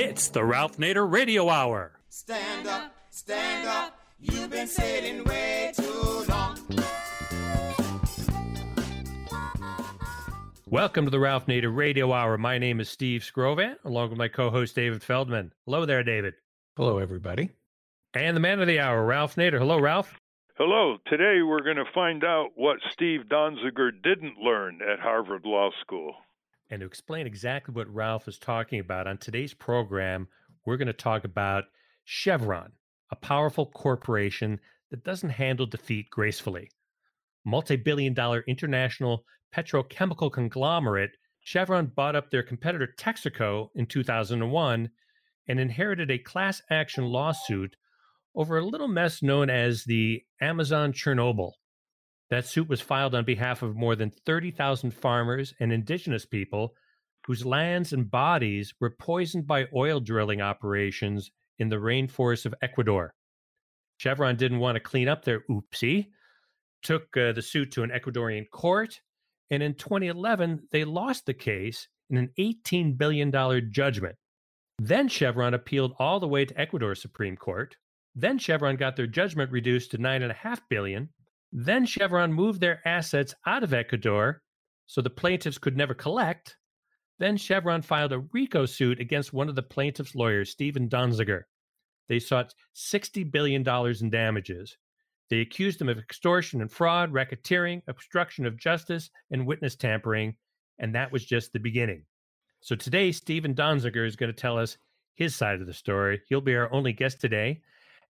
It's the Ralph Nader Radio Hour. Stand up, you've been sitting way too long. Welcome to the Ralph Nader Radio Hour. My name is Steve Scrovan, along with my co-host David Feldman. Hello there, David. Hello, everybody. And the man of the hour, Ralph Nader. Hello, Ralph. Hello. Today we're going to find out what Steve Donziger didn't learn at Harvard Law School. And to explain exactly what Ralph is talking about, on today's program, we're going to talk about Chevron, a powerful corporation that doesn't handle defeat gracefully. Multi-billion-dollar international petrochemical conglomerate, Chevron bought up their competitor Texaco in 2001 and inherited a class action lawsuit over a little mess known as the Amazon Chernobyl. That suit was filed on behalf of more than 30,000 farmers and indigenous people whose lands and bodies were poisoned by oil drilling operations in the rainforests of Ecuador. Chevron didn't want to clean up their oopsie, took the suit to an Ecuadorian court, and in 2011, they lost the case in an $18 billion judgment. Then Chevron appealed all the way to Ecuador's Supreme Court. Then Chevron got their judgment reduced to $9.5 billion. Then Chevron moved their assets out of Ecuador so the plaintiffs could never collect. Then Chevron filed a RICO suit against one of the plaintiffs' lawyers, Steven Donziger. They sought $60 billion in damages. They accused him of extortion and fraud, racketeering, obstruction of justice, and witness tampering, and that was just the beginning. So today, Steven Donziger is going to tell us his side of the story. He'll be our only guest today.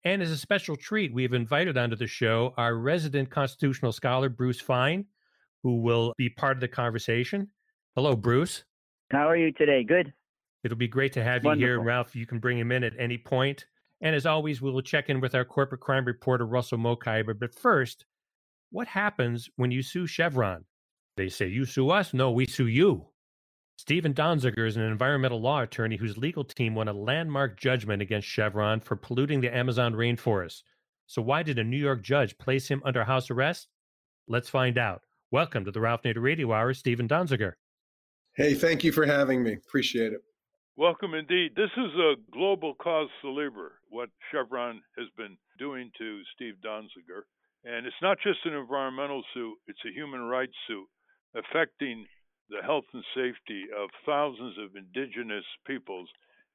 And as a special treat, we have invited onto the show our resident constitutional scholar, Bruce Fine, who will be part of the conversation. Hello, Bruce. How are you today? Good. It'll be great to have you here. Ralph, you can bring him in at any point. And as always, we will check in with our corporate crime reporter, Russell Mokhyber. But first, what happens when you sue Chevron? They say, you sue us? No, we sue you. Steven Donziger is an environmental law attorney whose legal team won a landmark judgment against Chevron for polluting the Amazon rainforest. So why did a New York judge place him under house arrest? Let's find out. Welcome to the Ralph Nader Radio Hour, Steven Donziger. Hey, thank you for having me. Appreciate it. Welcome indeed. This is a global cause célèbre, what Chevron has been doing to Steve Donziger. And it's not just an environmental suit, it's a human rights suit affecting the health and safety of thousands of indigenous peoples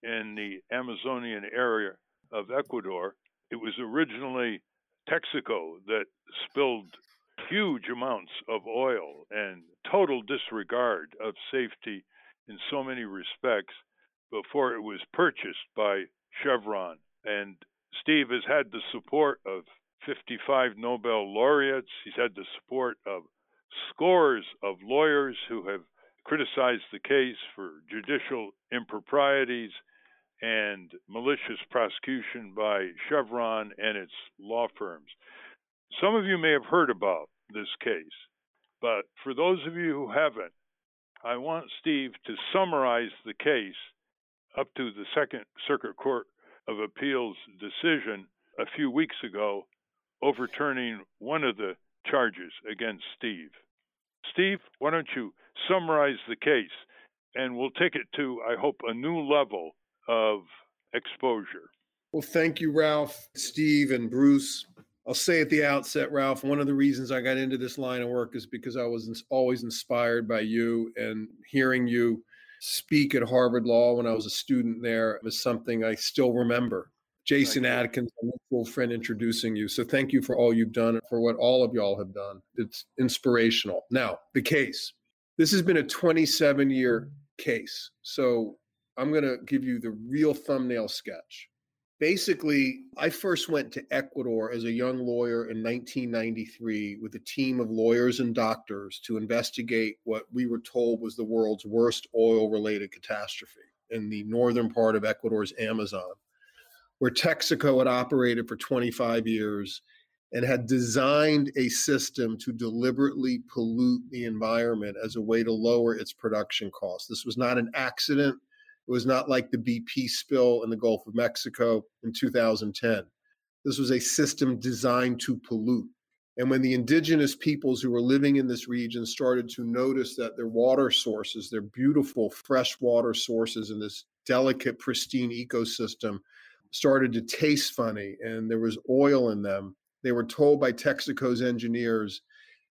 in the Amazonian area of Ecuador. It was originally Texaco that spilled huge amounts of oil and total disregard of safety in so many respects before it was purchased by Chevron. And Steve has had the support of 55 Nobel laureates. He's had the support of scores of lawyers who have criticized the case for judicial improprieties and malicious prosecution by Chevron and its law firms. Some of you may have heard about this case, but for those of you who haven't, I want Steve to summarize the case up to the Second Circuit Court of Appeals decision a few weeks ago, overturning one of the charges against Steve. Steve, why don't you summarize the case, and we'll take it to, I hope, a new level of exposure. Well, thank you, Ralph, Steve, and Bruce. I'll say at the outset, Ralph, one of the reasons I got into this line of work is because I was always inspired by you, and hearing you speak at Harvard Law when I was a student there was something I still remember. Jason Adkins, a mutual friend, introducing you. So thank you for all you've done and for what all of y'all have done. It's inspirational. Now, the case. This has been a 27-year case. So I'm going to give you the real thumbnail sketch. Basically, I first went to Ecuador as a young lawyer in 1993 with a team of lawyers and doctors to investigate what we were told was the world's worst oil-related catastrophe in the northern part of Ecuador's Amazon, where Texaco had operated for 25 years and had designed a system to deliberately pollute the environment as a way to lower its production costs. This was not an accident. It was not like the BP spill in the Gulf of Mexico in 2010. This was a system designed to pollute. And when the indigenous peoples who were living in this region started to notice that their water sources, their beautiful fresh water sources in this delicate, pristine ecosystem started to taste funny and there was oil in them, they were told by Texaco's engineers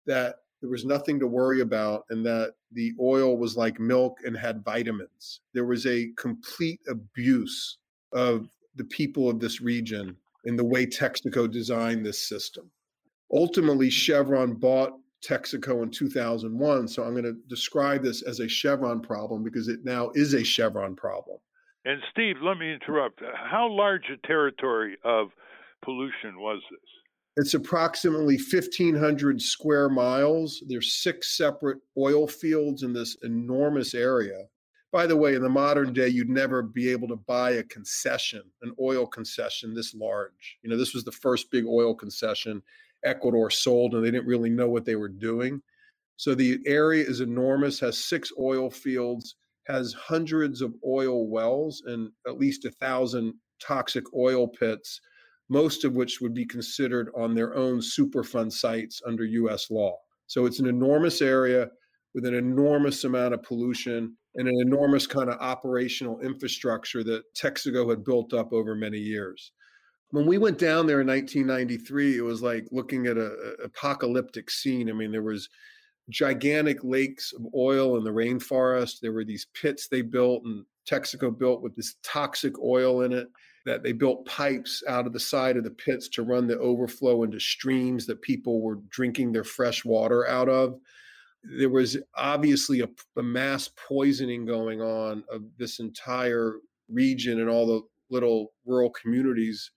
that there was nothing to worry about and that the oil was like milk and had vitamins. There was a complete abuse of the people of this region in the way Texaco designed this system. Ultimately, Chevron bought Texaco in 2001. So I'm going to describe this as a Chevron problem because it now is a Chevron problem. And Steve, let me interrupt. How large a territory of pollution was this? It's approximately 1,500 square miles. There's 6 separate oil fields in this enormous area. By the way, in the modern day, you'd never be able to buy a concession, an oil concession this large. You know, this was the first big oil concession Ecuador sold, and they didn't really know what they were doing. So the area is enormous, has 6 oil fields, has hundreds of oil wells, and at least 1,000 toxic oil pits, most of which would be considered on their own Superfund sites under U.S. law. So it's an enormous area with an enormous amount of pollution and an enormous kind of operational infrastructure that Texaco had built up over many years. When we went down there in 1993, it was like looking at an apocalyptic scene. I mean, there was gigantic lakes of oil in the rainforest. There were these pits they built and Texaco built with this toxic oil in it, that they built pipes out of the side of the pits to run the overflow into streams that people were drinking their fresh water out of. There was obviously a mass poisoning going on of this entire region and all the little rural communities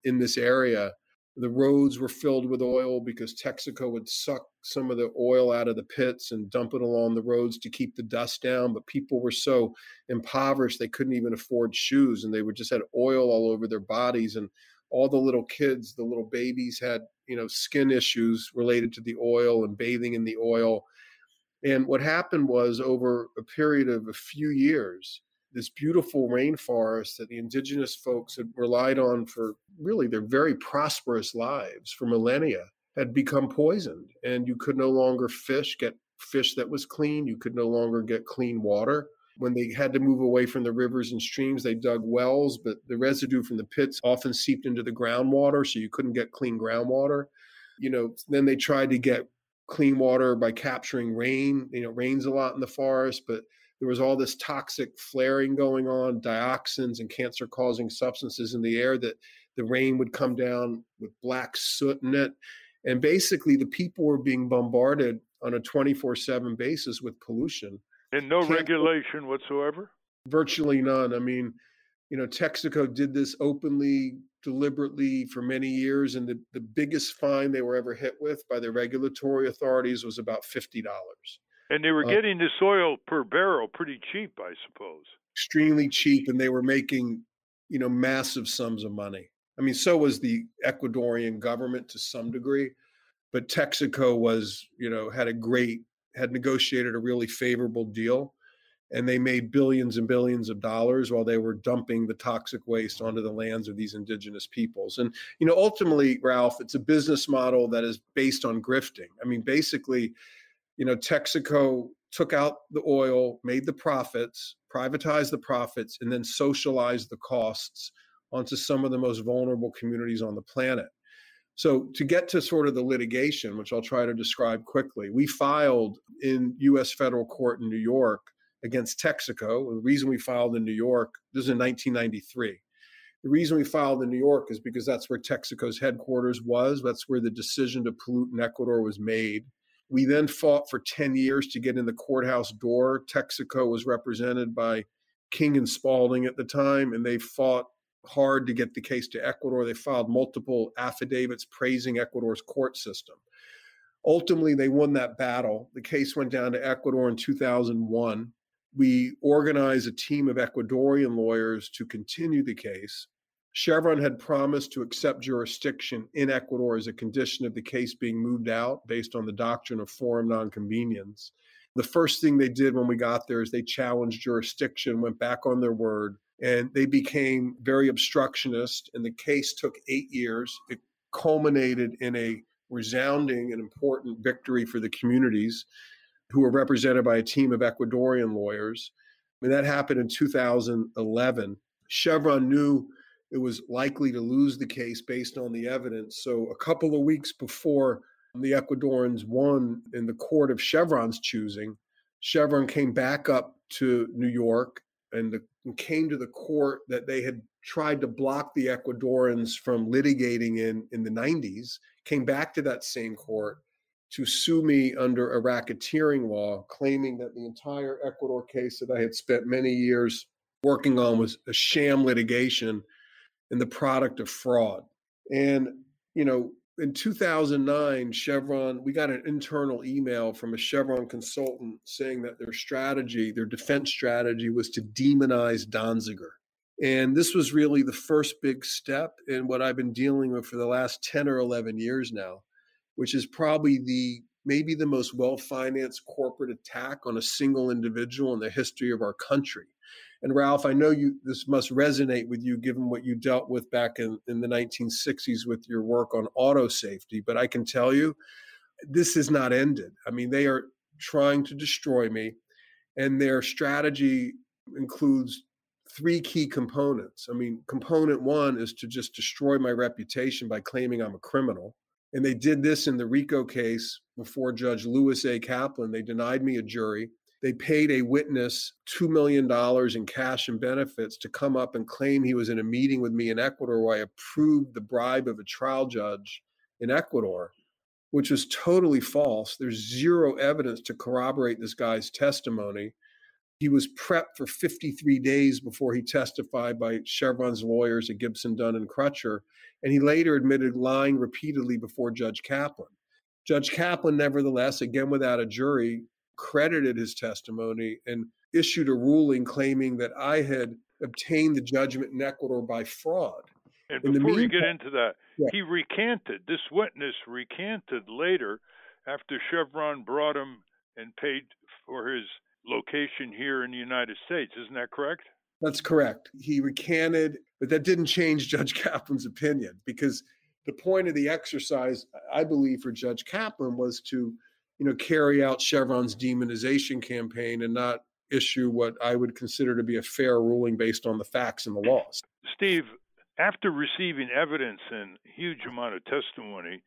in this area. The roads were filled with oil because Texaco would suck some of the oil out of the pits and dump it along the roads to keep the dust down. But people were so impoverished, they couldn't even afford shoes and they would just had oil all over their bodies. And all the little kids, the little babies had, skin issues related to the oil and bathing in the oil. And what happened was over a period of a few years, this beautiful rainforest that the indigenous folks had relied on for really their very prosperous lives for millennia had become poisoned. And you could no longer get fish that was clean. You could no longer get clean water. When they had to move away from the rivers and streams, they dug wells, but the residue from the pits often seeped into the groundwater, so you couldn't get clean groundwater. Then they tried to get clean water by capturing rain. Rains a lot in the forest, but there was all this toxic flaring going on, dioxins and cancer-causing substances in the air that the rain would come down with black soot in it. And basically, the people were being bombarded on a 24/7 basis with pollution. And no regulation whatsoever? Virtually none. I mean, Texaco did this openly, deliberately for many years. And the biggest fine they were ever hit with by the regulatory authorities was about $50. And they were getting this oil per barrel pretty cheap, I suppose. Extremely cheap, and they were making, massive sums of money. I mean, so was the Ecuadorian government to some degree, but Texaco was, had negotiated a really favorable deal, and they made billions and billions of dollars while they were dumping the toxic waste onto the lands of these indigenous peoples. And, ultimately, Ralph, it's a business model that is based on grifting. I mean, basically, Texaco took out the oil, made the profits, privatized the profits, and then socialized the costs onto some of the most vulnerable communities on the planet. So to get to sort of the litigation, which I'll try to describe quickly, we filed in U.S. federal court in New York against Texaco. The reason we filed in New York, this is in 1993. The reason we filed in New York is because that's where Texaco's headquarters was. That's where the decision to pollute in Ecuador was made. We then fought for 10 years to get in the courthouse door. Texaco was represented by King and Spalding at the time, and they fought hard to get the case to Ecuador. They filed multiple affidavits praising Ecuador's court system. Ultimately, they won that battle. The case went down to Ecuador in 2001. We organized a team of Ecuadorian lawyers to continue the case. Chevron had promised to accept jurisdiction in Ecuador as a condition of the case being moved out based on the doctrine of forum nonconvenience. The first thing they did when we got there is they challenged jurisdiction, went back on their word, and they became very obstructionist, and the case took 8 years. It culminated in a resounding and important victory for the communities who were represented by a team of Ecuadorian lawyers. And that happened in 2011. Chevron knew it was likely to lose the case based on the evidence. So a couple of weeks before the Ecuadorians won in the court of Chevron's choosing, Chevron came back up to New York and came to the court that they had tried to block the Ecuadorians from litigating in the 90s, came back to that same court to sue me under a racketeering law, claiming that the entire Ecuador case that I had spent many years working on was a sham litigation and the product of fraud. And, in 2009, Chevron, we got an internal email from a Chevron consultant saying that their defense strategy was to demonize Danziger. And this was really the first big step in what I've been dealing with for the last 10 or 11 years now, which is probably maybe the most well-financed corporate attack on a single individual in the history of our country. And Ralph, I know this must resonate with you given what you dealt with back in the 1960s with your work on auto safety. But I can tell you, this has not ended. I mean, they are trying to destroy me, and their strategy includes three key components. I mean, component one is to just destroy my reputation by claiming I'm a criminal. And they did this in the RICO case before Judge Louis A. Kaplan. They denied me a jury. They paid a witness $2 million in cash and benefits to come up and claim he was in a meeting with me in Ecuador where I approved the bribe of a trial judge in Ecuador, which was totally false. There's zero evidence to corroborate this guy's testimony. He was prepped for 53 days before he testified by Chevron's lawyers at Gibson, Dunn, and Crutcher, and he later admitted lying repeatedly before Judge Kaplan. Judge Kaplan, nevertheless, again without a jury, credited his testimony and issued a ruling claiming that I had obtained the judgment in Ecuador by fraud. And before you get into that, he recanted. This witness recanted later after Chevron brought him and paid for his location here in the United States. Isn't that correct? That's correct. He recanted, but that didn't change Judge Kaplan's opinion, because the point of the exercise, I believe, for Judge Kaplan was to, carry out Chevron's demonization campaign and not issue what I would consider to be a fair ruling based on the facts and the laws. Steve, after receiving evidence and a huge amount of testimony,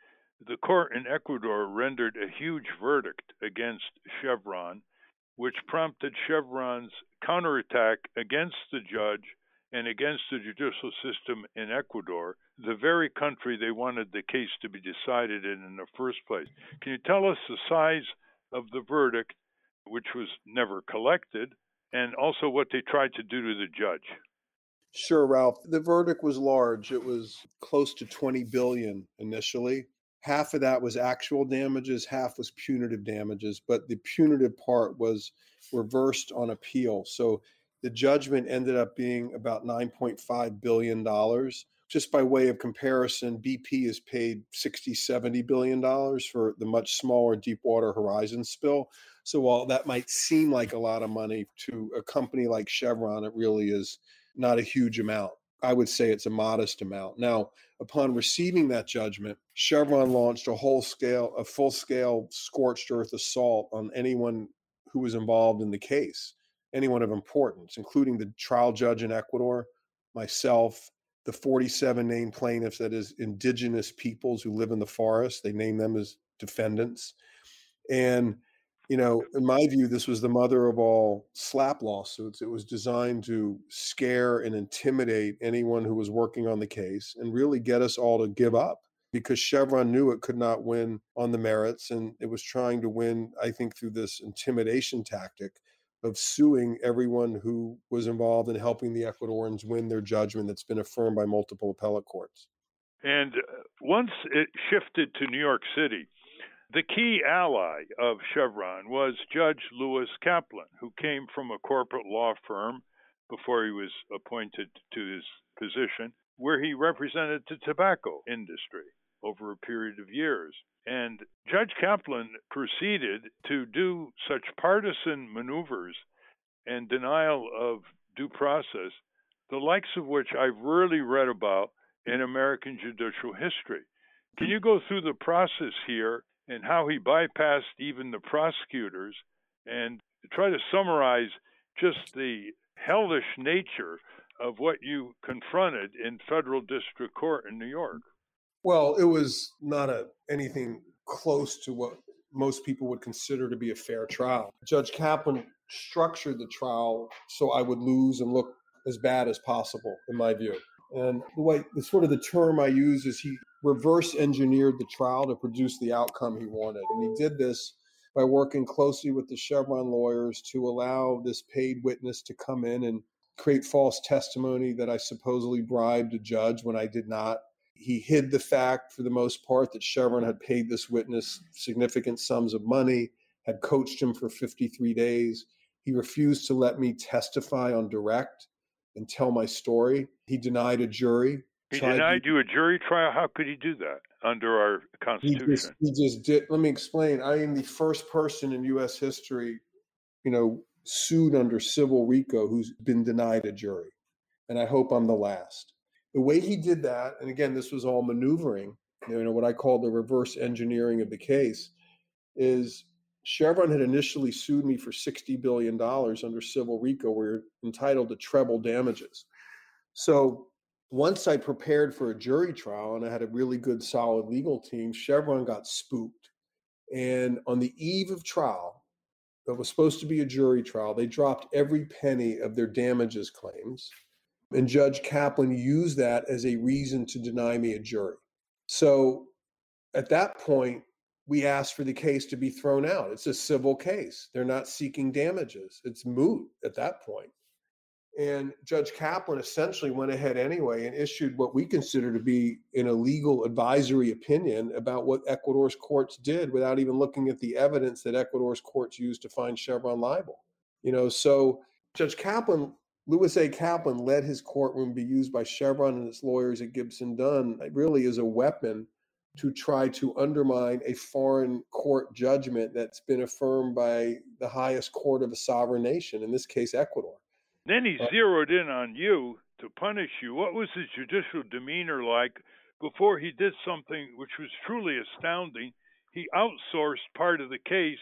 the court in Ecuador rendered a huge verdict against Chevron, which prompted Chevron's counterattack against the judge and against the judicial system in Ecuador, the very country they wanted the case to be decided in the first place. Can you tell us the size of the verdict, which was never collected, and also what they tried to do to the judge? Sure, Ralph. The verdict was large. It was close to $20 billion initially. Half of that was actual damages, half was punitive damages, but the punitive part was reversed on appeal. So the judgment ended up being about $9.5 billion. Just by way of comparison, BP has paid $60-70 billion for the much smaller Deepwater Horizon spill. So while that might seem like a lot of money to a company like Chevron, it really is not a huge amount. I would say it's a modest amount. Now, upon receiving that judgment, Chevron launched a full-scale scorched earth assault on anyone who was involved in the case, anyone of importance, including the trial judge in Ecuador, myself, the 47 named plaintiffs, that is, indigenous peoples who live in the forest. They name them as defendants. And in my view, this was the mother of all slap lawsuits. It was designed to scare and intimidate anyone who was working on the case and really get us all to give up, because Chevron knew it could not win on the merits. And it was trying to win, I think, through this intimidation tactic of suing everyone who was involved in helping the Ecuadorians win their judgment that's been affirmed by multiple appellate courts. And once it shifted to New York City, the key ally of Chevron was Judge Louis Kaplan, who came from a corporate law firm before he was appointed to his position, where he represented the tobacco industry over a period of years. And Judge Kaplan proceeded to do such partisan maneuvers and denial of due process, the likes of which I've rarely read about in American judicial history. Can you go through the process here and how he bypassed even the prosecutors and try to summarize just the hellish nature of what you confronted in federal district court in New York? Well, it was not anything close to what most people would consider to be a fair trial. Judge Kaplan structured the trial so I would lose and look as bad as possible, in my view. And the term I use is he reverse engineered the trial to produce the outcome he wanted. And he did this by working closely with the Chevron lawyers to allow this paid witness to come in and create false testimony that I supposedly bribed a judge when I did not. He hid the fact, for the most part, that Chevron had paid this witness significant sums of money, had coached him for 53 days. He refused to let me testify on direct and tell my story. He denied a jury. He denied you a jury trial? How could he do that under our Constitution? He just did. Let me explain. I am the first person in U.S. history, sued under civil RICO who's been denied a jury. And I hope I'm the last. The way he did that, and again, this was all maneuvering, what I call the reverse engineering of the case, is Chevron had initially sued me for $60 billion under civil RICO. We're entitled to treble damages. So once I prepared for a jury trial and I had a really good, solid legal team, Chevron got spooked. And on the eve of trial, that was supposed to be a jury trial, they dropped every penny of their damages claims. And Judge Kaplan used that as a reason to deny me a jury. So at that point, we asked for the case to be thrown out. It's a civil case. They're not seeking damages. It's moot at that point. And Judge Kaplan essentially went ahead anyway and issued what we consider to be an illegal advisory opinion about what Ecuador's courts did without even looking at the evidence that Ecuador's courts used to find Chevron liable. So Judge Kaplan, Louis A. Kaplan, let his courtroom be used by Chevron and its lawyers at Gibson Dunn really as a weapon to try to undermine a foreign court judgment that's been affirmed by the highest court of a sovereign nation, in this case, Ecuador. Then he zeroed in on you to punish you. What was his judicial demeanor like before he did something which was truly astounding? He outsourced part of the case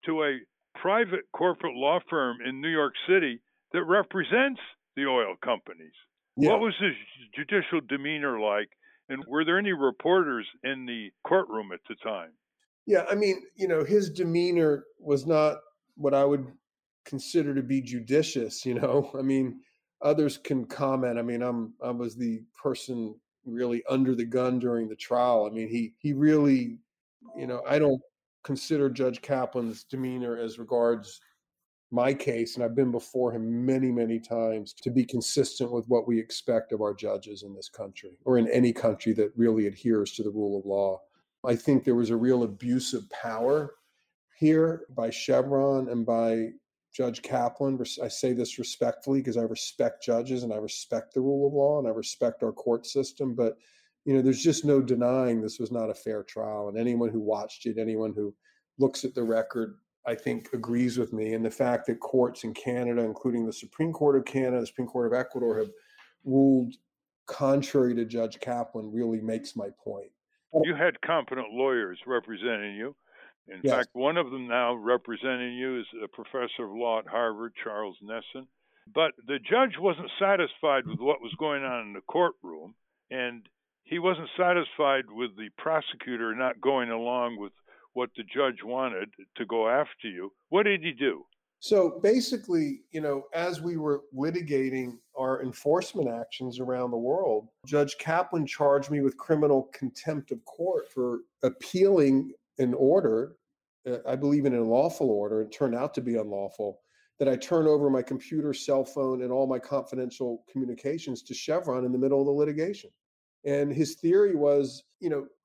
to a private corporate law firm in New York City that represents the oil companies. Yeah. What was his judicial demeanor like? And were there any reporters in the courtroom at the time? Yeah, his demeanor was not what I would consider to be judicious, others can comment. I was the person really under the gun during the trial. He really, I don't consider Judge Kaplan's demeanor as regards my case, and I've been before him many, many times, to be consistent with what we expect of our judges in this country, or in any country that really adheres to the rule of law. I think there was a real abuse of power here by Chevron and by Judge Kaplan. I say this respectfully because I respect judges and I respect the rule of law and I respect our court system. But, there's just no denying this was not a fair trial. And anyone who watched it, anyone who looks at the record, I think agrees with me. And the fact that courts in Canada, including the Supreme Court of Canada, the Supreme Court of Ecuador, have ruled contrary to Judge Kaplan really makes my point. You had competent lawyers representing you. In Yes. fact, one of them now representing you is a professor of law at Harvard, Charles Nesson. But the judge wasn't satisfied with what was going on in the courtroom, and he wasn't satisfied with the prosecutor not going along with what the judge wanted to go after you. What did he do? So basically, as we were litigating our enforcement actions around the world, Judge Kaplan charged me with criminal contempt of court for appealing an order, I believe in an unlawful order, it turned out to be unlawful, that I turn over my computer, cell phone, and all my confidential communications to Chevron in the middle of the litigation. And his theory was,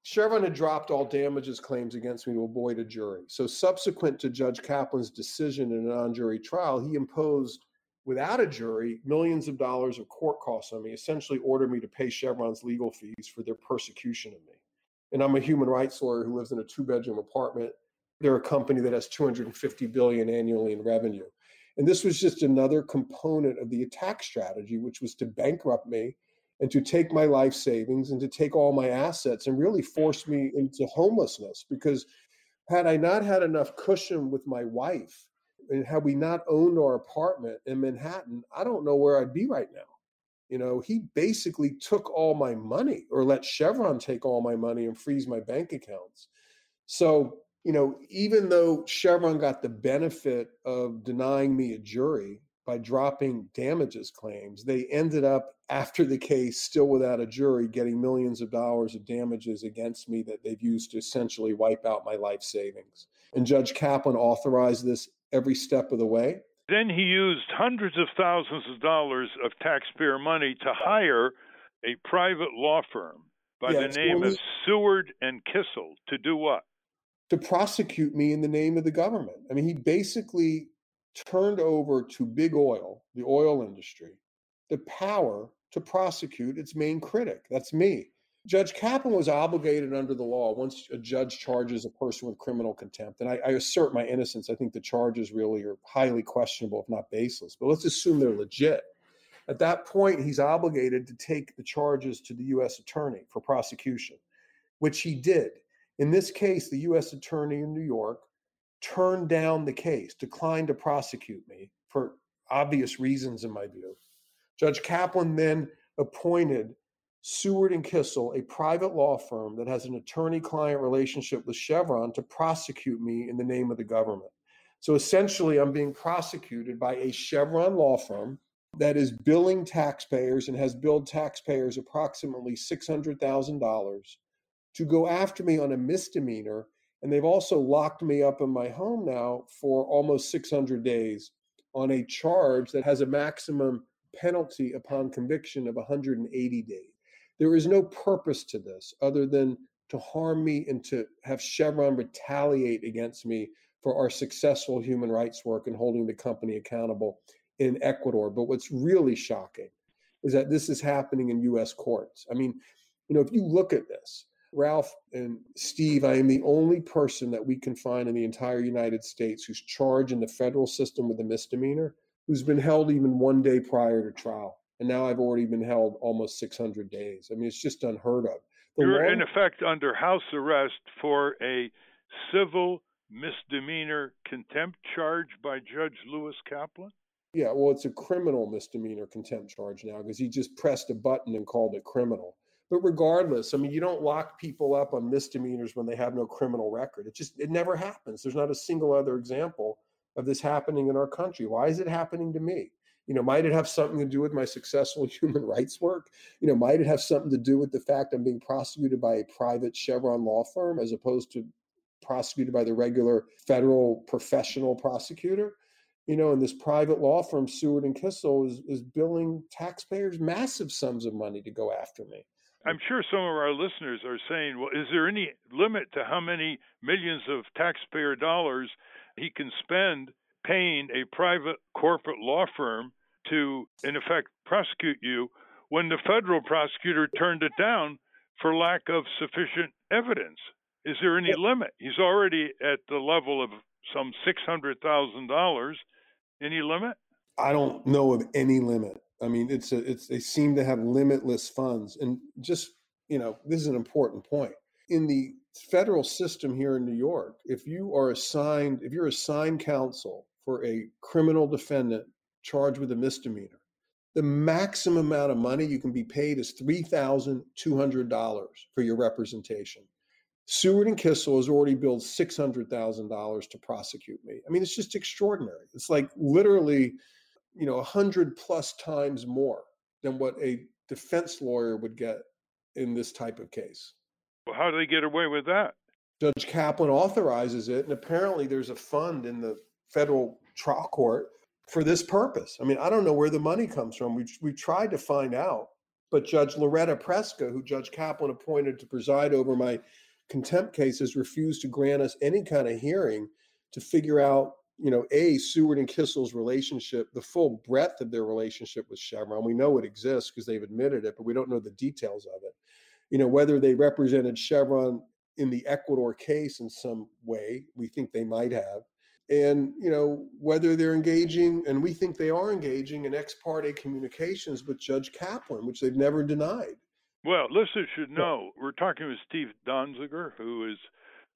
Chevron had dropped all damages claims against me to avoid a jury. So subsequent to Judge Kaplan's decision in a non-jury trial, he imposed, without a jury, millions of dollars of court costs on me, essentially ordered me to pay Chevron's legal fees for their persecution of me. And I'm a human rights lawyer who lives in a 2-bedroom apartment. They're a company that has $250 billion annually in revenue. And this was just another component of the attack strategy, which was to bankrupt me and to take my life savings and to take all my assets and really force me into homelessness. Because had I not had enough cushion with my wife, and had we not owned our apartment in Manhattan, I don't know where I'd be right now. He basically took all my money, or let Chevron take all my money and freeze my bank accounts. So, even though Chevron got the benefit of denying me a jury by dropping damages claims, they ended up, after the case, still without a jury, getting millions of dollars of damages against me that they've used to essentially wipe out my life savings. And Judge Kaplan authorized this every step of the way. Then he used hundreds of thousands of dollars of taxpayer money to hire a private law firm by the name of Seward and Kissel to do what? To prosecute me in the name of the government. I mean, he basically turned over to big oil, the oil industry, the power to prosecute its main critic. That's me. Judge Kaplan was obligated under the law, once a judge charges a person with criminal contempt, and I assert my innocence. I think the charges really are highly questionable, if not baseless, but let's assume they're legit. At that point, he's obligated to take the charges to the U.S. attorney for prosecution, which he did. In this case, the U.S. attorney in New York turned down the case, declined to prosecute me for obvious reasons, in my view. Judge Kaplan then appointed Seward and Kissel, a private law firm that has an attorney-client relationship with Chevron, to prosecute me in the name of the government. So essentially, I'm being prosecuted by a Chevron law firm that is billing taxpayers and has billed taxpayers approximately $600,000 to go after me on a misdemeanor. And they've also locked me up in my home now for almost 600 days on a charge that has a maximum penalty upon conviction of 180 days. There is no purpose to this other than to harm me and to have Chevron retaliate against me for our successful human rights work and holding the company accountable in Ecuador. But what's really shocking is that this is happening in U.S. courts. I mean, if you look at this, Ralph and Steve, I am the only person that we can find in the entire United States who's charged in the federal system with a misdemeanor, who's been held even one day prior to trial. And now I've already been held almost 600 days. I mean, it's just unheard of. You're in effect under house arrest for a civil misdemeanor contempt charge by Judge Lewis Kaplan? Yeah, well, it's a criminal misdemeanor contempt charge now because he just pressed a button and called it criminal. But regardless, I mean, you don't lock people up on misdemeanors when they have no criminal record. It never happens. There's not a single other example of this happening in our country. Why is it happening to me? Might it have something to do with my successful human rights work? Might it have something to do with the fact I'm being prosecuted by a private Chevron law firm as opposed to prosecuted by the regular federal professional prosecutor? And this private law firm, Seward and Kissel, is billing taxpayers massive sums of money to go after me. I'm sure some of our listeners are saying, well, is there any limit to how many millions of taxpayer dollars he can spend paying a private corporate law firm to, in effect, prosecute you when the federal prosecutor turned it down for lack of sufficient evidence? Is there any limit? He's already at the level of some $600,000. Any limit? I don't know of any limit. I mean, they seem to have limitless funds. And just, this is an important point. In the federal system here in New York, if you're assigned counsel for a criminal defendant charged with a misdemeanor, the maximum amount of money you can be paid is $3,200 for your representation. Seward and Kissel has already billed $600,000 to prosecute me. I mean, it's just extraordinary. It's like literally, 100 plus times more than what a defense lawyer would get in this type of case. Well, how do they get away with that? Judge Kaplan authorizes it, and apparently there's a fund in the federal trial court for this purpose. I mean, I don't know where the money comes from. We tried to find out, but Judge Loretta Preska, who Judge Kaplan appointed to preside over my contempt cases, refused to grant us any kind of hearing to figure out, Seward and Kissel's relationship, the full breadth of their relationship with Chevron. We know it exists because they've admitted it, but we don't know the details of it. Whether they represented Chevron in the Ecuador case in some way, we think they might have. And, whether they're engaging, and we think they are engaging in ex parte communications with Judge Kaplan, which they've never denied. Well, listeners should know we're talking with Steve Donziger, who is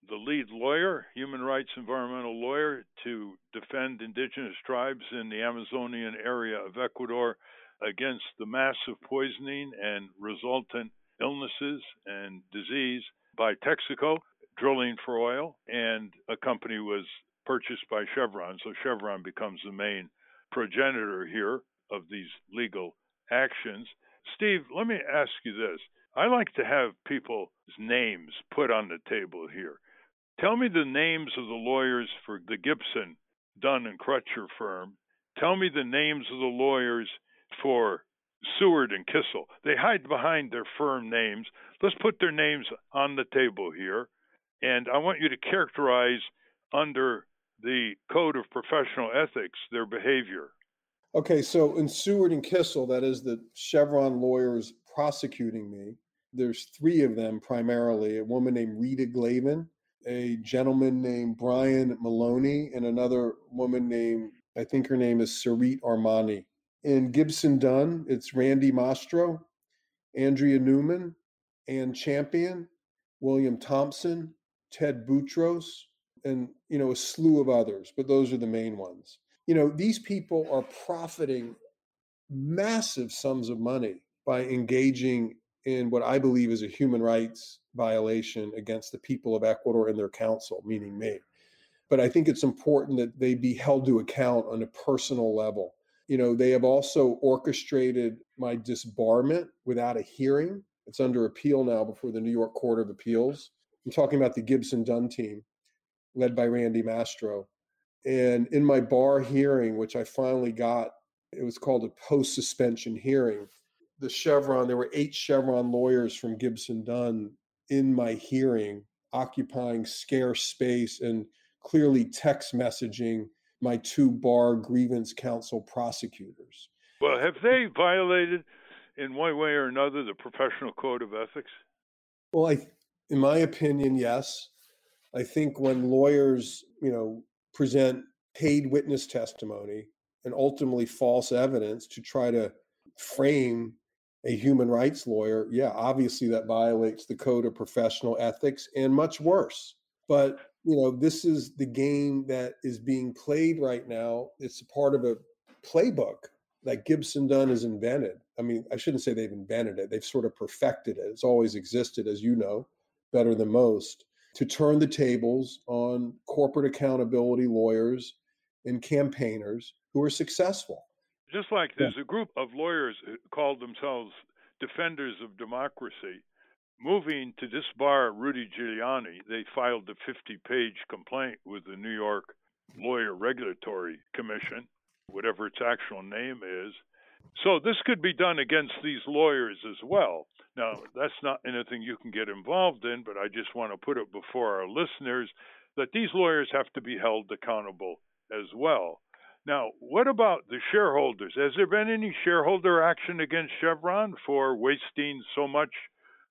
the lead lawyer, human rights environmental lawyer, to defend indigenous tribes in the Amazonian area of Ecuador against the massive poisoning and resultant illnesses and disease by Texaco, drilling for oil, and a company was purchased by Chevron. So Chevron becomes the main progenitor here of these legal actions. Steve, let me ask you this. I like to have people's names put on the table here. Tell me the names of the lawyers for the Gibson, Dunn and Crutcher firm. Tell me the names of the lawyers for Seward and Kissel. They hide behind their firm names. Let's put their names on the table here. And I want you to characterize under the Code of Professional Ethics their behavior. Okay, so in Seward and Kissel, that is the Chevron lawyers prosecuting me, there's three of them primarily, a woman named Rita Glavin, a gentleman named Brian Maloney, and another woman named, I think her name is Sarit Armani. In Gibson Dunn, it's Randy Mastro, Andrea Newman, Ann Champion, William Thompson, Ted Boutros, and, a slew of others, but those are the main ones. These people are profiting massive sums of money by engaging in what I believe is a human rights violation against the people of Ecuador and their council, meaning me. But I think it's important that they be held to account on a personal level. They have also orchestrated my disbarment without a hearing. It's under appeal now before the New York Court of Appeals. I'm talking about the Gibson Dunn team, led by Randy Mastro. And in my bar hearing, which I finally got, it was called a post-suspension hearing. There were 8 Chevron lawyers from Gibson Dunn in my hearing, occupying scarce space and clearly text messaging my 2 bar grievance counsel prosecutors. Well, have they violated in one way or another the professional code of ethics? Well, in my opinion, yes. I think when lawyers, present paid witness testimony and ultimately false evidence to try to frame a human rights lawyer, yeah, obviously that violates the code of professional ethics and much worse. But, this is the game that is being played right now. It's a part of a playbook that Gibson Dunn has invented. I mean, I shouldn't say they've invented it. They've sort of perfected it. It's always existed, as you know, better than most, to turn the tables on corporate accountability lawyers and campaigners who are successful. Just like there's a group of lawyers who called themselves defenders of democracy, moving to disbar Rudy Giuliani, they filed a 50-page complaint with the New York Lawyer Regulatory Commission, whatever its actual name is. So this could be done against these lawyers as well. Now, that's not anything you can get involved in, but I just want to put it before our listeners that these lawyers have to be held accountable as well. Now, what about the shareholders? Has there been any shareholder action against Chevron for wasting so much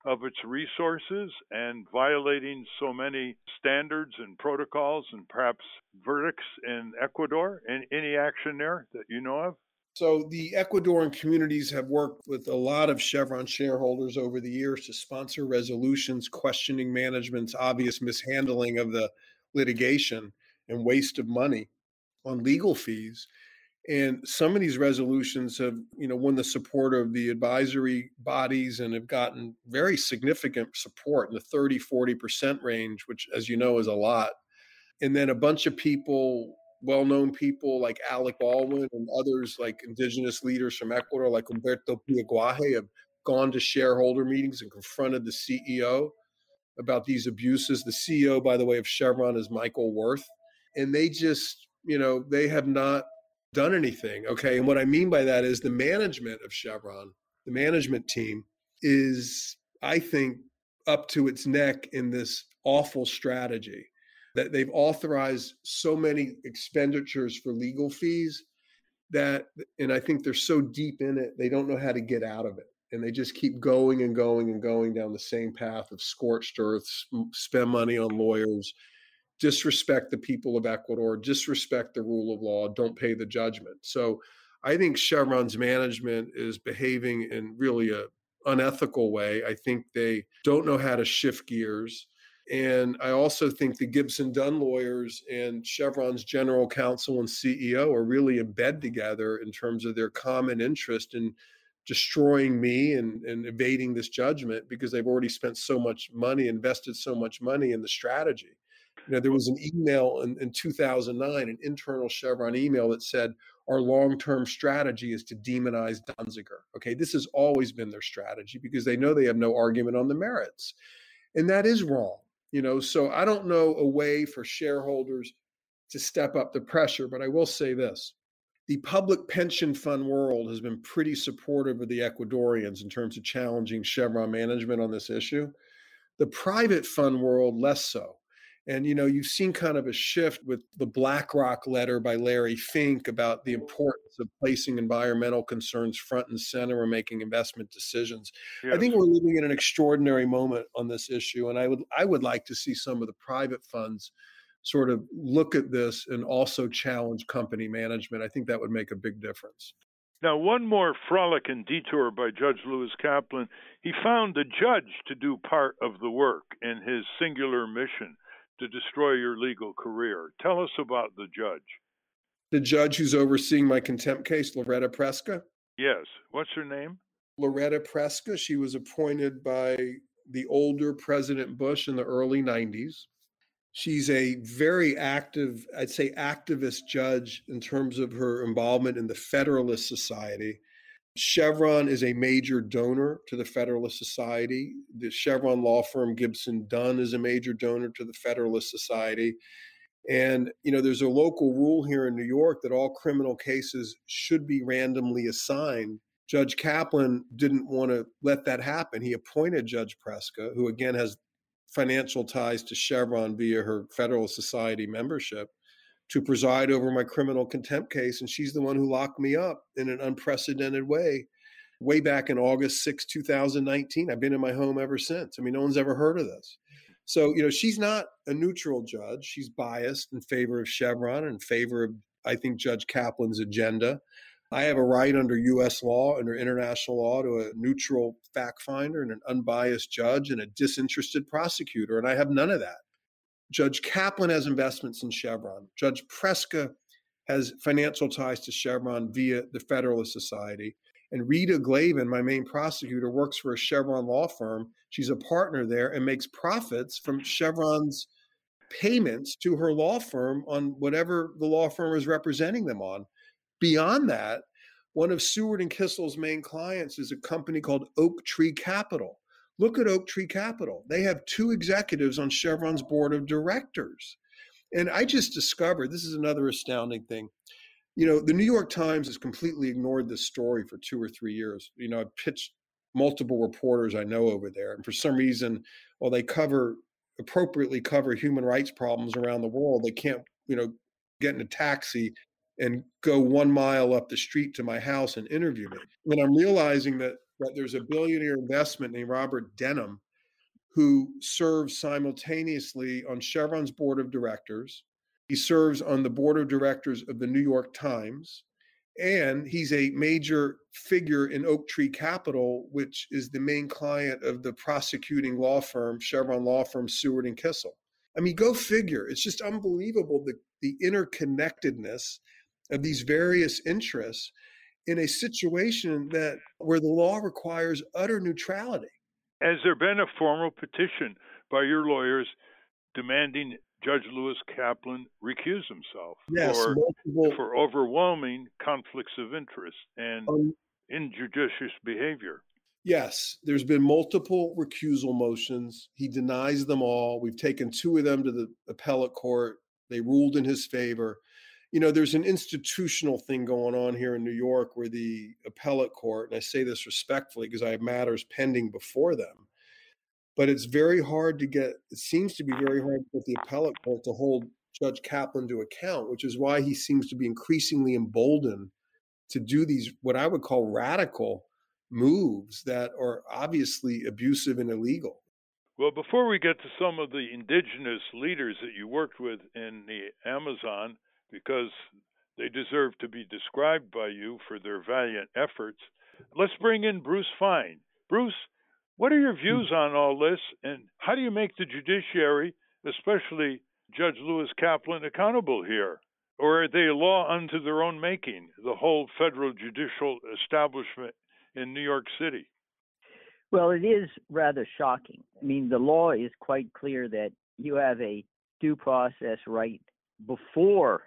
of its resources and violating so many standards and protocols and perhaps verdicts in Ecuador? Any action there that you know of? So the Ecuadorian communities have worked with a lot of Chevron shareholders over the years to sponsor resolutions questioning management's obvious mishandling of the litigation and waste of money on legal fees. And some of these resolutions have, won the support of the advisory bodies and have gotten very significant support in the 30-40% range, which, as you know, is a lot. And then a bunch of people, well-known people like Alec Baldwin and others like indigenous leaders from Ecuador, like Humberto Piaguaje, have gone to shareholder meetings and confronted the CEO about these abuses. The CEO, by the way, of Chevron is Michael Worth. And they just, they have not done anything. Okay. And what I mean by that is the management of Chevron, the management team is, I think, up to its neck in this awful strategy that they've authorized so many expenditures for legal fees that, and I think they're so deep in it, they don't know how to get out of it. And they just keep going and going and going down the same path of scorched earth, spend money on lawyers, disrespect the people of Ecuador, disrespect the rule of law, don't pay the judgment. So I think Chevron's management is behaving in really a unethical way. I think they don't know how to shift gears. And I also think the Gibson Dunn lawyers and Chevron's general counsel and CEO are really in bed together in terms of their common interest in destroying me and evading this judgment because they've already spent so much money, invested so much money in the strategy. There was an email in 2009, an internal Chevron email that said, our long-term strategy is to demonize Danziger. Okay, this has always been their strategy because they know they have no argument on the merits. And that is wrong. So I don't know a way for shareholders to step up the pressure, but I will say this. The public pension fund world has been pretty supportive of the Ecuadorians in terms of challenging Chevron management on this issue. The private fund world, less so. And, you've seen kind of a shift with the BlackRock letter by Larry Fink about the importance of placing environmental concerns front and center when making investment decisions. Yes. I think we're living in an extraordinary moment on this issue. And I would like to see some of the private funds sort of look at this and also challenge company management. I think that would make a big difference. Now, one more frolic and detour by Judge Lewis Kaplan. He found a judge to do part of the work in his singular mission to destroy your legal career. Tell us about the judge. The judge who's overseeing my contempt case, Loretta Preska? Yes. What's her name? Loretta Preska. She was appointed by the older President Bush in the early 90s. She's a very active, I'd say activist judge in terms of her involvement in the Federalist Society. Chevron is a major donor to the Federalist Society. The Chevron law firm Gibson Dunn is a major donor to the Federalist Society. And, there's a local rule here in New York that all criminal cases should be randomly assigned. Judge Kaplan didn't want to let that happen. He appointed Judge Preska, who again has financial ties to Chevron via her Federalist Society membership, to preside over my criminal contempt case. And she's the one who locked me up in an unprecedented way back in August 6, 2019. I've been in my home ever since. No one's ever heard of this. So, she's not a neutral judge. She's biased in favor of Chevron and in favor of, I think, Judge Kaplan's agenda. I have a right under U.S. law, under international law, to a neutral fact finder and an unbiased judge and a disinterested prosecutor. And I have none of that. Judge Kaplan has investments in Chevron. Judge Preska has financial ties to Chevron via the Federalist Society. And Rita Glavin, my main prosecutor, works for a Chevron law firm. She's a partner there and makes profits from Chevron's payments to her law firm on whatever the law firm is representing them on. Beyond that, one of Seward and Kissel's main clients is a company called Oak Tree Capital. Look at Oak Tree Capital. They have 2 executives on Chevron's board of directors. And I just discovered, this is another astounding thing. The New York Times has completely ignored this story for 2 or 3 years. I've pitched multiple reporters I know over there. And for some reason, while they appropriately cover human rights problems around the world, they can't, get in a taxi and go 1 mile up the street to my house and interview me. And I'm realizing that there's a billionaire investment named Robert Denham who serves simultaneously on Chevron's board of directors. He serves on the board of directors of the New York Times, and he's a major figure in Oak Tree Capital, which is the main client of the prosecuting law firm, Chevron law firm, Seward and Kissel. Go figure. It's just unbelievable, the interconnectedness of these various interests in a situation where the law requires utter neutrality. Has there been a formal petition by your lawyers demanding Judge Lewis Kaplan recuse himself for overwhelming conflicts of interest and injudicious behavior? Yes, there's been multiple recusal motions. He denies them all. We've taken 2 of them to the appellate court. They ruled in his favor. There's an institutional thing going on here in New York where the appellate court, and I say this respectfully because I have matters pending before them, but it seems to be very hard to get the appellate court to hold Judge Kaplan to account, which is why he seems to be increasingly emboldened to do these, what I would call radical moves that are obviously abusive and illegal. Well, before we get to some of the indigenous leaders that you worked with in the Amazon, because they deserve to be described by you for their valiant efforts, let's bring in Bruce Fine. Bruce, what are your views on all this, and how do you make the judiciary, especially Judge Lewis Kaplan, accountable here? Or are they a law unto their own making, the whole federal judicial establishment in New York City? Well, it is rather shocking. I mean, the law is quite clear that you have a due process right before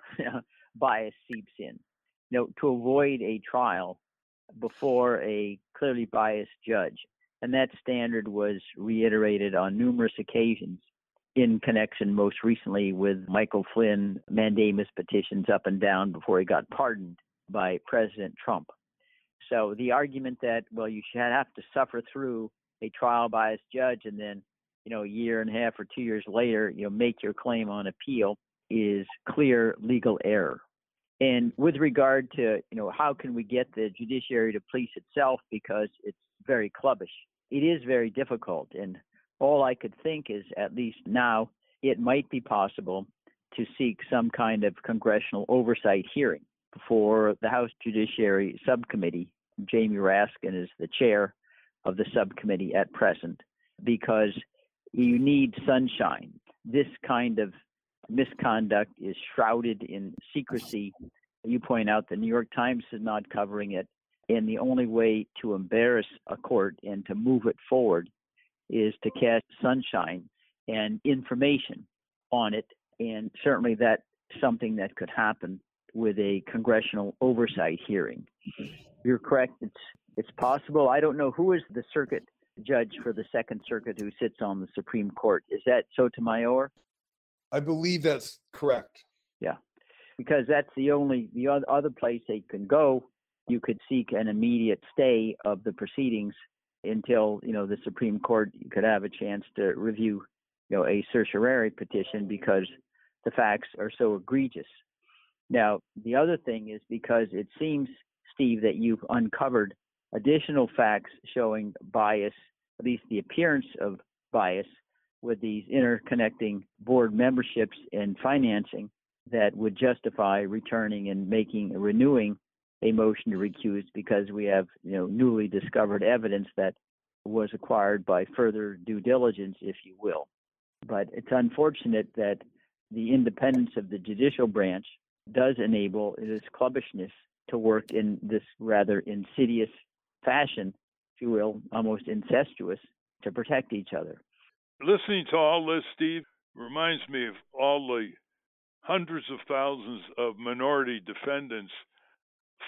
bias seeps in, to avoid a trial before a clearly biased judge. And that standard was reiterated on numerous occasions in connection most recently with Michael Flynn Mandamus petitions up and down before he got pardoned by President Trump. So the argument that, well, you should have to suffer through a trial by a judge and then, a year and a half or 2 years later, make your claim on appeal is clear legal error. And with regard to, how can we get the judiciary to police itself because it's very clubbish? It is very difficult. And all I could think is, at least now, it might be possible to seek some kind of congressional oversight hearing before the House Judiciary Subcommittee. Jamie Raskin is the chair of the subcommittee at present, because you need sunshine. This kind of misconduct is shrouded in secrecy. You point out the New York Times is not covering it, and the only way to embarrass a court and to move it forward is to cast sunshine and information on it, and certainly that's something that could happen with a congressional oversight hearing. You're correct. It's possible. I don't know who is the circuit judge for the Second Circuit who sits on the Supreme Court. Is that Sotomayor? I believe that's correct. Yeah, because that's the other place they can go. You could seek an immediate stay of the proceedings until the Supreme Court could have a chance to review a certiorari petition, because the facts are so egregious. Now, the other thing is, because it seems, Steve, that you've uncovered additional facts showing bias, at least the appearance of bias, with these interconnecting board memberships and financing that would justify returning and renewing a motion to recuse, because we have newly discovered evidence that was acquired by further due diligence, if you will. But it's unfortunate that the independence of the judicial branch does enable this clubbishness to work in this rather insidious fashion, if you will, almost incestuous, to protect each other. Listening to all this, Steve, reminds me of all the hundreds of thousands of minority defendants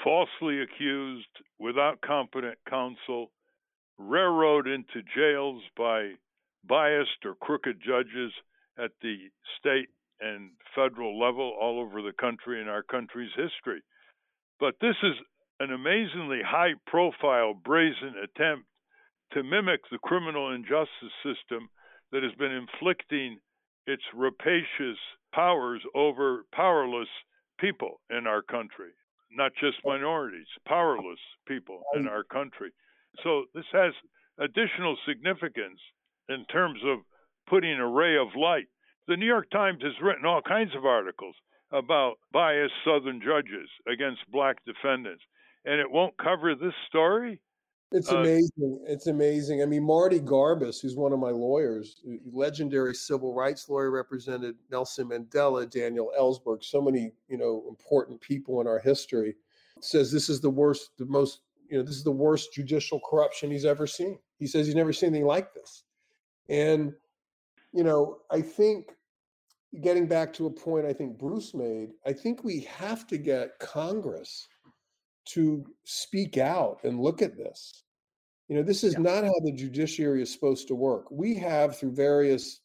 falsely accused, without competent counsel, railroaded into jails by biased or crooked judges at the state and federal level all over the country in our country's history. But this is an amazingly high-profile, brazen attempt to mimic the criminal injustice system that has been inflicting its rapacious powers over powerless people in our country, not just minorities, powerless people in our country. So this has additional significance in terms of putting a ray of light. The New York Times has written all kinds of articles about biased Southern judges against black defendants, and it won't cover this story? It's amazing. It's amazing. I mean, Marty Garbus, who's one of my lawyers, legendary civil rights lawyer, represented Nelson Mandela, Daniel Ellsberg, so many, important people in our history, says this is the worst judicial corruption he's ever seen. He says he's never seen anything like this. And, I think, getting back to a point I think Bruce made, I think we have to get Congress to speak out and look at this. This is not how the judiciary is supposed to work. We have, through various,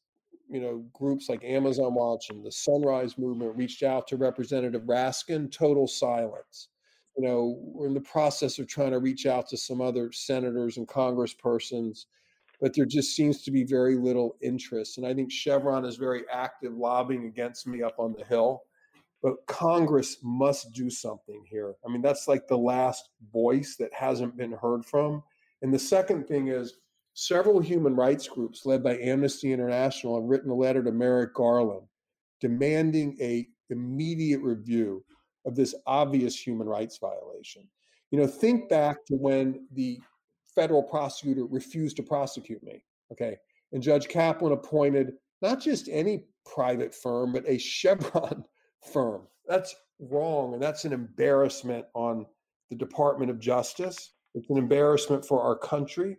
groups like Amazon Watch and the Sunrise Movement, reached out to Representative Raskin, total silence. We're in the process of trying to reach out to some other senators and congresspersons, but there just seems to be very little interest. And I think Chevron is very active lobbying against me up on the Hill. But Congress must do something here. I mean, that's like the last voice that hasn't been heard from. And the second thing is, several human rights groups led by Amnesty International have written a letter to Merrick Garland demanding a immediate review of this obvious human rights violation. Think back to when the federal prosecutor refused to prosecute me, okay? And Judge Kaplan appointed not just any private firm, but a Chevron firm. That's wrong, and that's an embarrassment on the Department of Justice. It's an embarrassment for our country.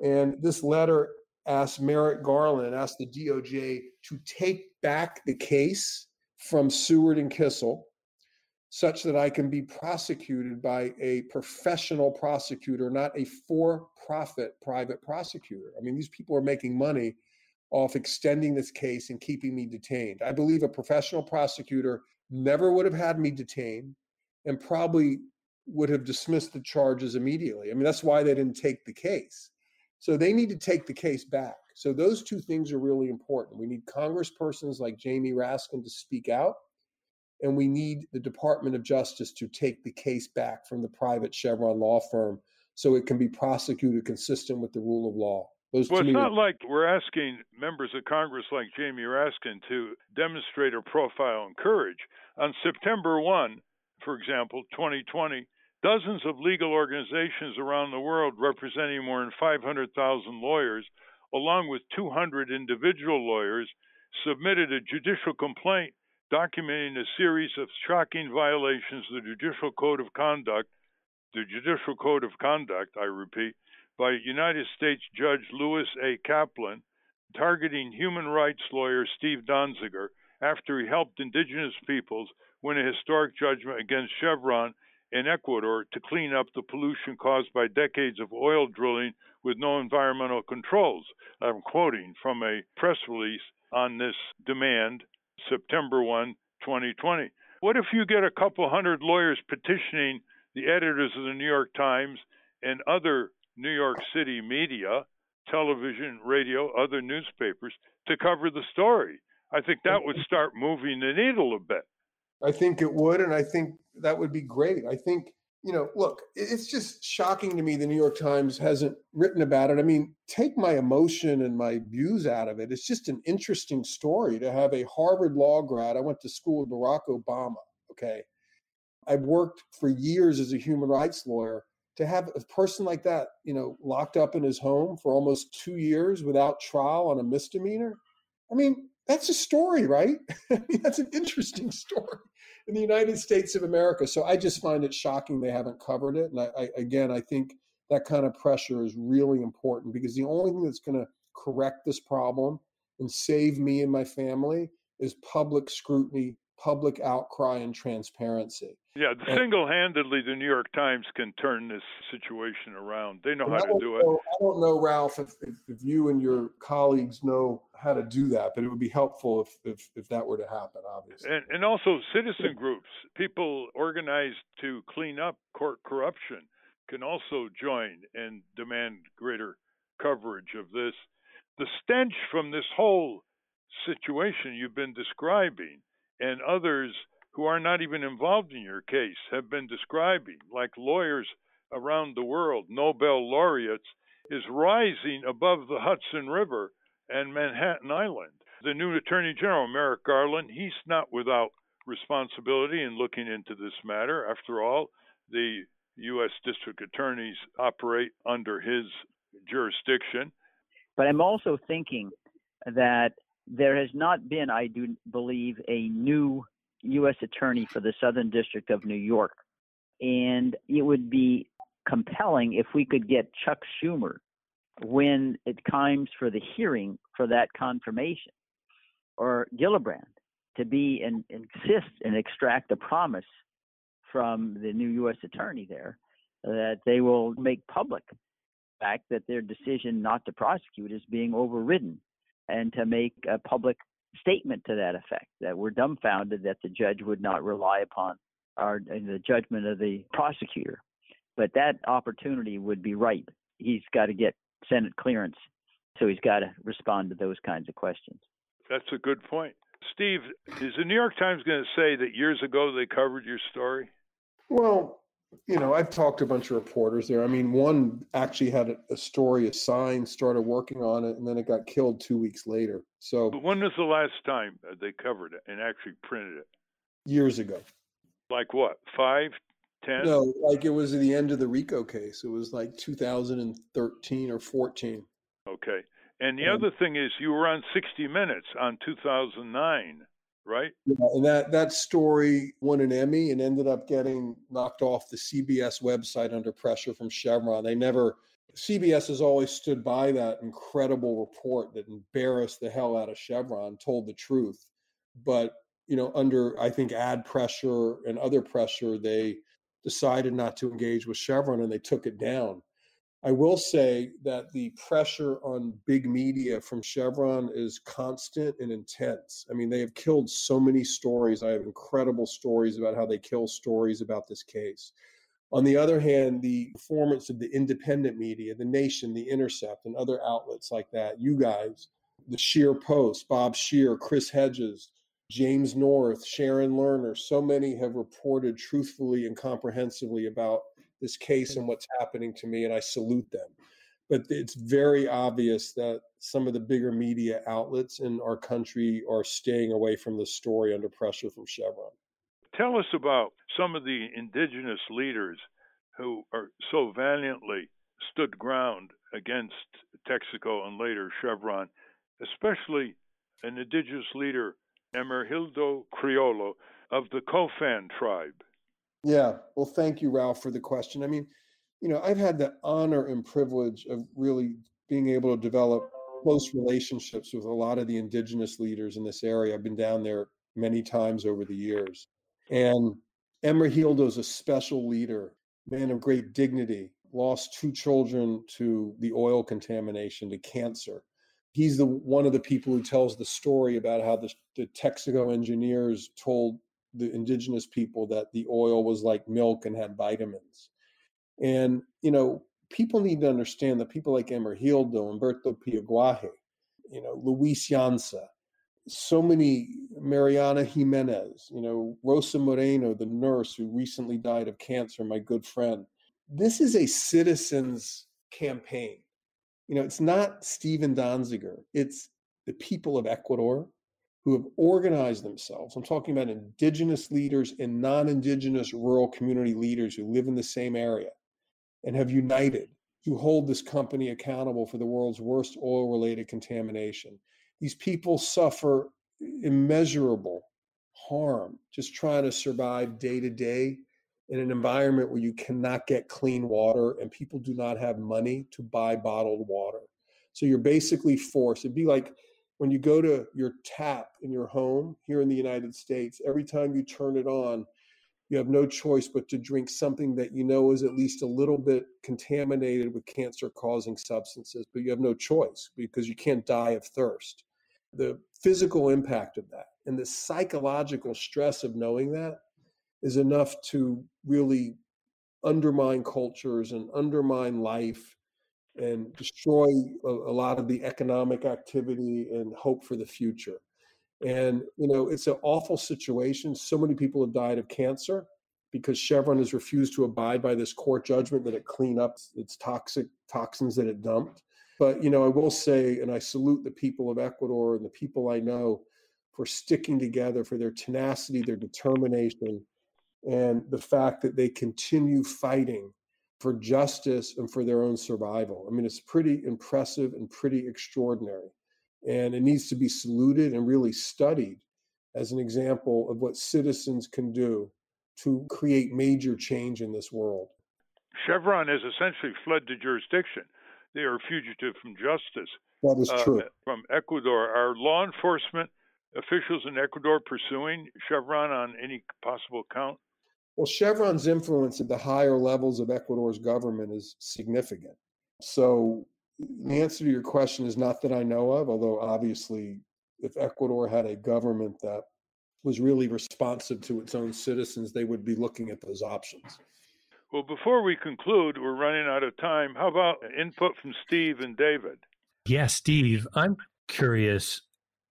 And this letter asked Merrick Garland, asked the DOJ to take back the case from Seward and Kissel such that I can be prosecuted by a professional prosecutor, not a for-profit private prosecutor. I mean, these people are making money off extending this case and keeping me detained. I believe a professional prosecutor never would have had me detained and probably would have dismissed the charges immediately. I mean, that's why they didn't take the case. So they need to take the case back. So those two things are really important. We need congresspersons like Jamie Raskin to speak out, and we need the Department of Justice to take the case back from the private Chevron law firm so it can be prosecuted consistent with the rule of law. Well, it's not like we're asking members of Congress like Jamie Raskin to demonstrate or profile and courage. On September 1, for example, 2020, dozens of legal organizations around the world representing more than 500,000 lawyers, along with 200 individual lawyers, submitted a judicial complaint documenting a series of shocking violations of the Judicial Code of Conduct, I repeat, by United States Judge Louis A. Kaplan, targeting human rights lawyer Steve Donziger after he helped indigenous peoples win a historic judgment against Chevron in Ecuador to clean up the pollution caused by decades of oil drilling with no environmental controls. I'm quoting from a press release on this demand, September 1, 2020. What if you get a couple hundred lawyers petitioning the editors of the New York Times and other New York City media, television, radio, other newspapers, to cover the story? I think that would start moving the needle a bit. I think it would, and I think that would be great. I think, look, it's just shocking to me the New York Times hasn't written about it. I mean, take my emotion and my views out of it. It's just an interesting story to have a Harvard law grad. I went to school with Barack Obama, okay? I've worked for years as a human rights lawyer. To have a person like that, locked up in his home for almost 2 years without trial on a misdemeanor, I mean, that's a story, right? I mean, that's an interesting story in the United States of America. So I just find it shocking they haven't covered it. And I think that kind of pressure is really important, because the only thing that's going to correct this problem and save me and my family is public scrutiny, public outcry, and transparency. Yeah, single-handedly, the New York Times can turn this situation around. They know how to do it. I don't know, Ralph, if you and your colleagues know how to do that, but it would be helpful if that were to happen, obviously. And also citizen groups, people organized to clean up court corruption, can also join and demand greater coverage of this. The stench from this whole situation you've been describing, and others who are not even involved in your case have been describing, like lawyers around the world, Nobel laureates, is rising above the Hudson River and Manhattan Island. The new Attorney General, Merrick Garland, he's not without responsibility in looking into this matter. After all, the U.S. District Attorneys operate under his jurisdiction. But I'm also thinking that there has not been, I do believe, a new U.S. Attorney for the Southern District of New York. And it would be compelling if we could get Chuck Schumer when it comes for the hearing for that confirmation, or Gillibrand to be and insist and extract a promise from the new U.S. Attorney there that they will make public the fact that their decision not to prosecute is being overridden, and to make a public statement to that effect, that we're dumbfounded that the judge would not rely upon the judgment of the prosecutor. But that opportunity would be ripe. He's got to get Senate clearance, so he's got to respond to those kinds of questions. That's a good point. Steve, is the New York Times going to say that years ago they covered your story? Well, I've talked to a bunch of reporters there. I mean, one actually had a story assigned, started working on it, and then it got killed 2 weeks later. So But when was the last time they covered it and actually printed it? years ago. Like what, 5, 10? No, like it was at the end of the RICO case. It was like 2013 or 14. Okay. And the other thing is you were on 60 Minutes on 2009, right? Yeah, and that story won an Emmy and ended up getting knocked off the CBS website under pressure from Chevron. CBS has always stood by that incredible report that embarrassed the hell out of Chevron, told the truth. But, under, I think, ad pressure and other pressure, they decided not to engage with Chevron and they took it down. I will say that the pressure on big media from Chevron is constant and intense. I mean, they have killed so many stories. I have incredible stories about how they kill stories about this case. On the other hand, the performance of the independent media, The Nation, The Intercept, and other outlets like that, you guys, the Scheer Post, Bob Scheer, Chris Hedges, James North, Sharon Lerner, so many have reported truthfully and comprehensively about this case and what's happening to me, and I salute them. But it's very obvious that some of the bigger media outlets in our country are staying away from the story under pressure from Chevron. Tell us about some of the indigenous leaders who are so valiantly stood ground against Texaco and later Chevron, especially an indigenous leader, Emergildo Criollo of the Cofan tribe. Yeah, well, thank you, Ralph, for the question. I mean, I've had the honor and privilege of really being able to develop close relationships with a lot of the indigenous leaders in this area. I've been down there many times over the years. And Emergildo is a special leader, man of great dignity, lost 2 children to the oil contamination, to cancer. He's one of the people who tells the story about how the Texaco engineers told the indigenous people that the oil was like milk and had vitamins. And, people need to understand that people like Emergildo, Humberto Piaguaje, Luis Yanza, so many, Mariana Jimenez, Rosa Moreno, the nurse who recently died of cancer, my good friend. This is a citizens campaign. It's not Steven Donziger. It's the people of Ecuador who have organized themselves. I'm talking about indigenous leaders and non-indigenous rural community leaders who live in the same area and have united to hold this company accountable for the world's worst oil-related contamination. These people suffer immeasurable harm just trying to survive day to day in an environment where you cannot get clean water and people do not have money to buy bottled water. So you're basically forced. It'd be like when you go to your tap in your home here in the United States, every time you turn it on, you have no choice but to drink something that is at least a little bit contaminated with cancer-causing substances, but you have no choice because you can't die of thirst. The physical impact of that and the psychological stress of knowing that is enough to really undermine cultures and undermine life and destroy a lot of the economic activity and hope for the future. And, it's an awful situation. So many people have died of cancer because Chevron has refused to abide by this court judgment that it clean up its toxins that it dumped. But, I will say, and I salute the people of Ecuador and the people I know for sticking together, for their tenacity, their determination, and the fact that they continue fighting for justice and for their own survival. I mean, it's pretty impressive and pretty extraordinary. And it needs to be saluted and really studied as an example of what citizens can do to create major change in this world. Chevron has essentially fled the jurisdiction. They are fugitive from justice. That is true. From Ecuador. Are law enforcement officials in Ecuador pursuing Chevron on any possible count? Well, Chevron's influence at the higher levels of Ecuador's government is significant. So the answer to your question is not that I know of, although obviously if Ecuador had a government that was really responsive to its own citizens, they would be looking at those options. Well, before we conclude, we're running out of time. How about input from Steve and David? Yeah, Steve, I'm curious.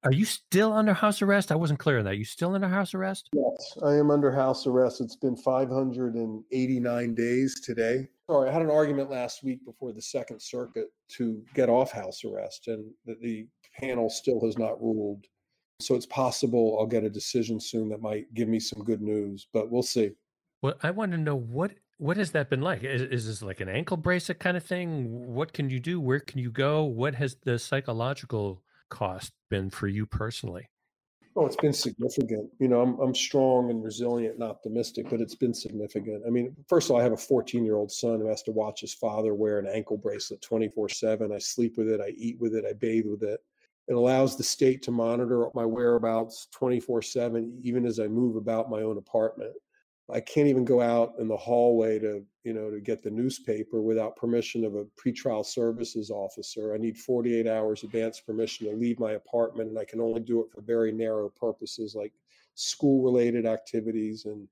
Are you still under house arrest? I wasn't clear on that. You still under house arrest? Yes, I am under house arrest. It's been 589 days today. Sorry, I had an argument last week before the Second Circuit to get off house arrest, and the panel still has not ruled. So it's possible I'll get a decision soon that might give me some good news, but we'll see. Well, I want to know what has that been like? Is this like an ankle bracelet kind of thing? What can you do? Where can you go? What has the psychological cost been for you personally? Oh, it's been significant. I'm strong and resilient and optimistic, but it's been significant. I mean, first of all, I have a 14-year-old son who has to watch his father wear an ankle bracelet 24/7. I sleep with it, I eat with it, I bathe with it. It allows the state to monitor my whereabouts 24/7, even as I move about my own apartment. I can't even go out in the hallway to get the newspaper without permission of a pretrial services officer. I need 48 hours advance permission to leave my apartment, and I can only do it for very narrow purposes like school-related activities and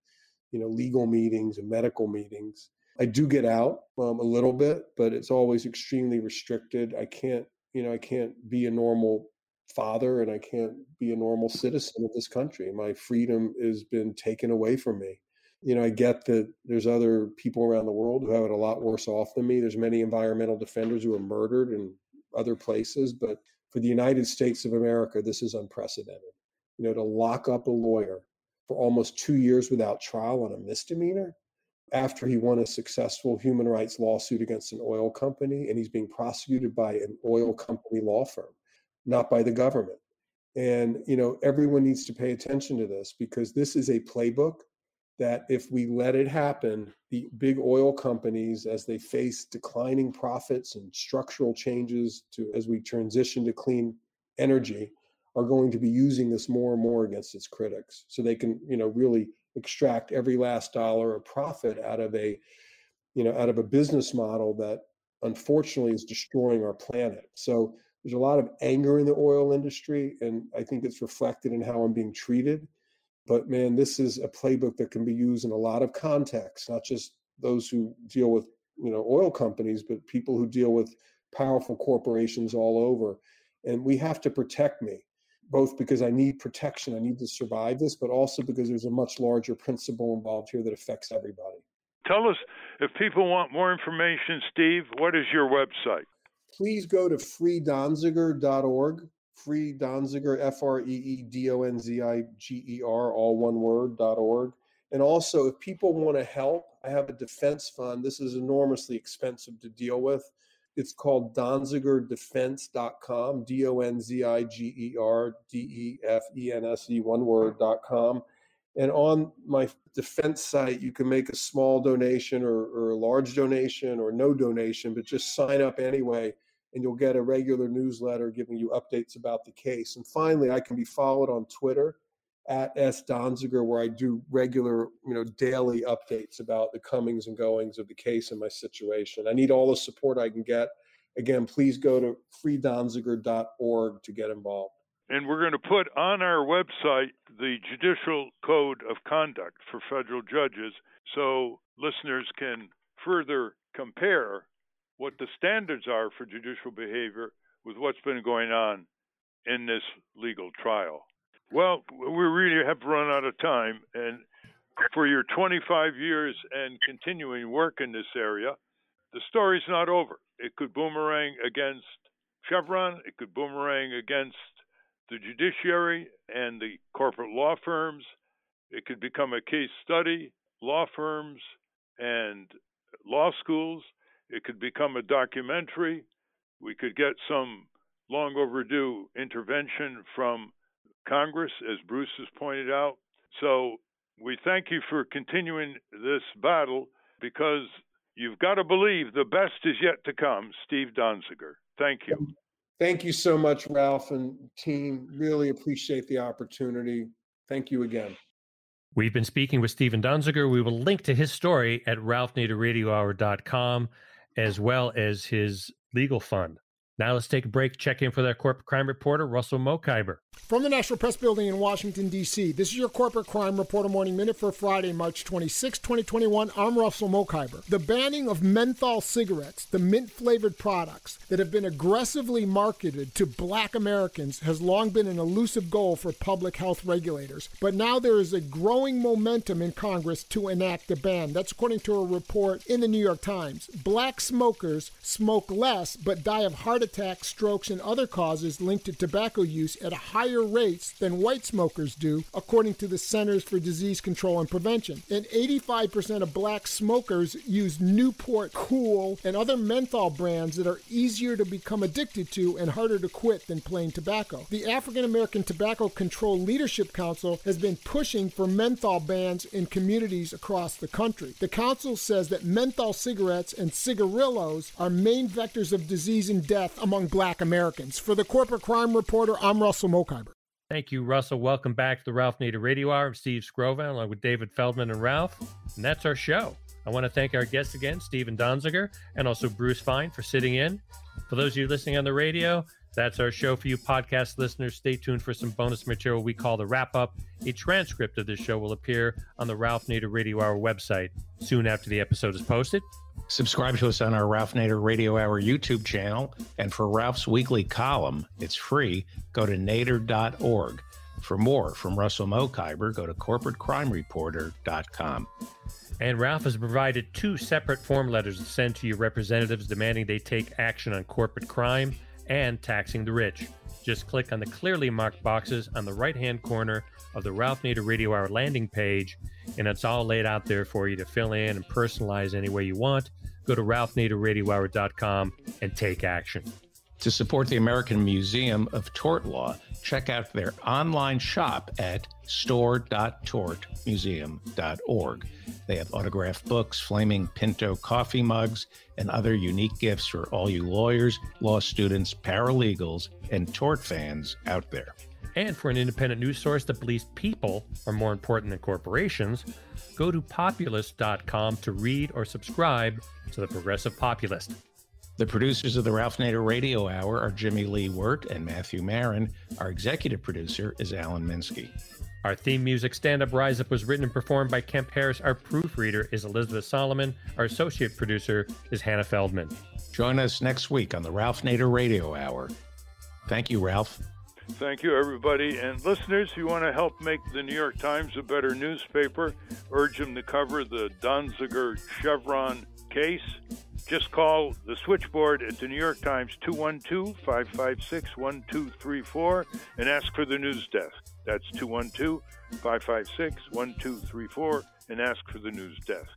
legal meetings and medical meetings. I do get out a little bit, but it's always extremely restricted. I can't be a normal father, and I can't be a normal citizen of this country. My freedom has been taken away from me. I get that there's other people around the world who have it a lot worse off than me. There's many environmental defenders who are murdered in other places, but for the United States of America, this is unprecedented. To lock up a lawyer for almost 2 years without trial on a misdemeanor after he won a successful human rights lawsuit against an oil company, and he's being prosecuted by an oil company law firm, not by the government. And, everyone needs to pay attention to this, because this is a playbook that if we let it happen, the big oil companies, as they face declining profits and structural changes as we transition to clean energy, are going to be using this more and more against its critics. So they can, really extract every last dollar of profit out of a business model that unfortunately is destroying our planet. So there's a lot of anger in the oil industry, and I think it's reflected in how I'm being treated. But man, this is a playbook that can be used in a lot of contexts, not just those who deal with, oil companies, but people who deal with powerful corporations all over. And we have to protect me, both because I need protection, I need to survive this, but also because there's a much larger principle involved here that affects everybody. Tell us, if people want more information, Steve, what is your website? Please go to freedonziger.org. Free Donziger, FREEDONZIGER, all one word, .org. And also, if people want to help, I have a defense fund. This is enormously expensive to deal with. It's called DonzigerDefense.com, DONZIGER, one word.com. And on my defense site, you can make a small donation or a large donation or no donation, but just sign up anyway, and you'll get a regular newsletter giving you updates about the case. And finally, I can be followed on Twitter at @SDonziger, where I do regular, daily updates about the comings and goings of the case and my situation. I need all the support I can get. Again, please go to freedonziger.org to get involved. And we're going to put on our website the Judicial Code of Conduct for federal judges, so listeners can further compare what the standards are for judicial behavior with what's been going on in this legal trial. Well, we really have run out of time, and for your 25 years and continuing work in this area, the story's not over. It could boomerang against Chevron, it could boomerang against the judiciary and the corporate law firms. It could become a case study, law firms and law schools. It could become a documentary. We could get some long overdue intervention from Congress, as Bruce has pointed out. So we thank you for continuing this battle, because you've got to believe the best is yet to come. Steve Donziger, thank you. Thank you so much, Ralph and team. Really appreciate the opportunity. Thank you again. We've been speaking with Stephen Donziger. We will link to his story at ralphnaderradiohour.com, as well as his legal fund. Now let's take a break, check in with our corporate crime reporter, Russell Mokhiber. From the National Press Building in Washington, D.C., this is your Corporate Crime Reporter Morning Minute for Friday, March 26, 2021. I'm Russell Mokhiber. The banning of menthol cigarettes, the mint-flavored products that have been aggressively marketed to black Americans, has long been an elusive goal for public health regulators. But now there is a growing momentum in Congress to enact a ban. That's according to a report in the New York Times. Black smokers smoke less but die of heart attacks, strokes, and other causes linked to tobacco use at higher rates than white smokers do, according to the Centers for Disease Control and Prevention. And 85% of black smokers use Newport, Cool, and other menthol brands that are easier to become addicted to and harder to quit than plain tobacco. The African American Tobacco Control Leadership Council has been pushing for menthol bans in communities across the country. The council says that menthol cigarettes and cigarillos are main vectors of disease and death among black Americans. For the Corporate Crime Reporter, I'm Russell Mokhiber. Thank you, Russell. Welcome back to the Ralph Nader Radio Hour. I'm Steve Scrovan, along with David Feldman and Ralph. And that's our show. I want to thank our guests again, Stephen Donziger, and also Bruce Fine for sitting in. For those of you listening on the radio, that's our show for you podcast listeners. Stay tuned for some bonus material we call the Wrap-Up. A transcript of this show will appear on the Ralph Nader Radio Hour website soon after the episode is posted. Subscribe to us on our Ralph Nader Radio Hour YouTube channel. And for Ralph's weekly column, it's free. Go to nader.org. For more from Russell Mokhiber, go to corporatecrimereporter.com. And Ralph has provided 2 separate form letters to send to your representatives demanding they take action on corporate crime and taxing the rich. Just click on the clearly marked boxes on the right-hand corner of the Ralph Nader Radio Hour landing page, and it's all laid out there for you to fill in and personalize any way you want. Go to ralphnaderradiohour.com and take action. To support the American Museum of Tort Law, check out their online shop at store.tortmuseum.org. They have autographed books, flaming Pinto coffee mugs, and other unique gifts for all you lawyers, law students, paralegals, and tort fans out there. And for an independent news source that believes people are more important than corporations, go to populist.com to read or subscribe to the Progressive Populist. The producers of the Ralph Nader Radio Hour are Jimmy Lee Wirt and Matthew Marin. Our executive producer is Alan Minsky. Our theme music, Stand Up, Rise Up, was written and performed by Kemp Harris. Our proofreader is Elizabeth Solomon. Our associate producer is Hannah Feldman. Join us next week on the Ralph Nader Radio Hour. Thank you, Ralph. Thank you, everybody. And listeners, if you want to help make the New York Times a better newspaper, urge them to cover the Donziger Chevron case. Just call the switchboard at the New York Times, 212-556-1234, and ask for the news desk. That's 212-556-1234, and ask for the news desk.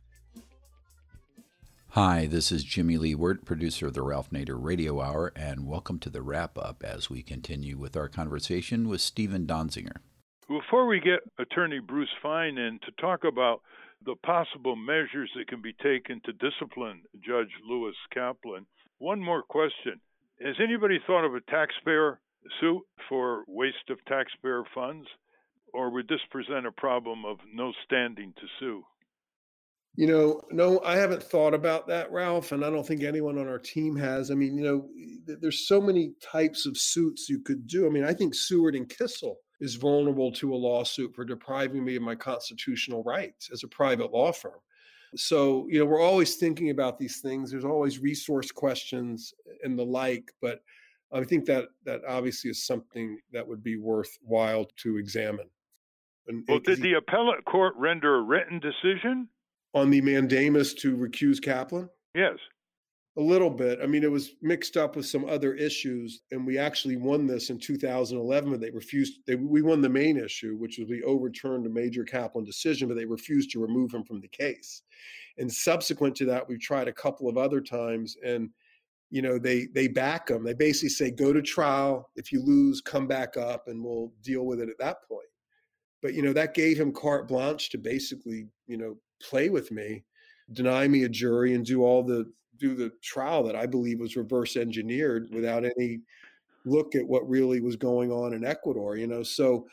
Hi, this is Jimmy Lee Wirt, producer of the Ralph Nader Radio Hour, and welcome to the wrap-up as we continue with our conversation with Stephen Donziger. Before we get Attorney Bruce Fine in to talk about the possible measures that can be taken to discipline Judge Lewis Kaplan, one more question. Has anybody thought of a taxpayer suit for waste of taxpayer funds, or would this present a problem of no standing to sue? No, I haven't thought about that, Ralph, and I don't think anyone on our team has. I mean, there's so many types of suits you could do. I mean, I think Seward and Kissel is vulnerable to a lawsuit for depriving me of my constitutional rights as a private law firm. So, we're always thinking about these things. There's always resource questions and the like, but I think that obviously is something that would be worthwhile to examine. Well, did the appellate court render a written decision? On the Mandamus to recuse Kaplan? Yes. A little bit. I mean, it was mixed up with some other issues, and we actually won this in 2011, but they refused. We won the main issue, which was we overturned a major Kaplan decision, but they refused to remove him from the case. And subsequent to that, we've tried a couple of other times, and they back him. They basically say, go to trial. If you lose, come back up, and we'll deal with it at that point. But that gave him carte blanche to basically play with me, deny me a jury, and do the trial that I believe was reverse engineered without any look at what really was going on in Ecuador. So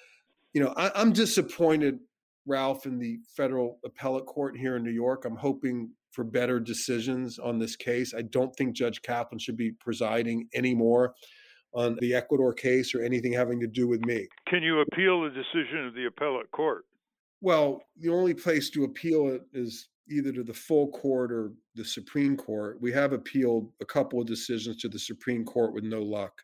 I'm disappointed, Ralph, in the federal appellate court here in New York. I'm hoping for better decisions on this case. I don't think Judge Kaplan should be presiding anymore on the Ecuador case or anything having to do with me. Can you appeal the decision of the appellate court? Well, the only place to appeal it is either to the full court or the Supreme Court. We have appealed a couple of decisions to the Supreme Court with no luck.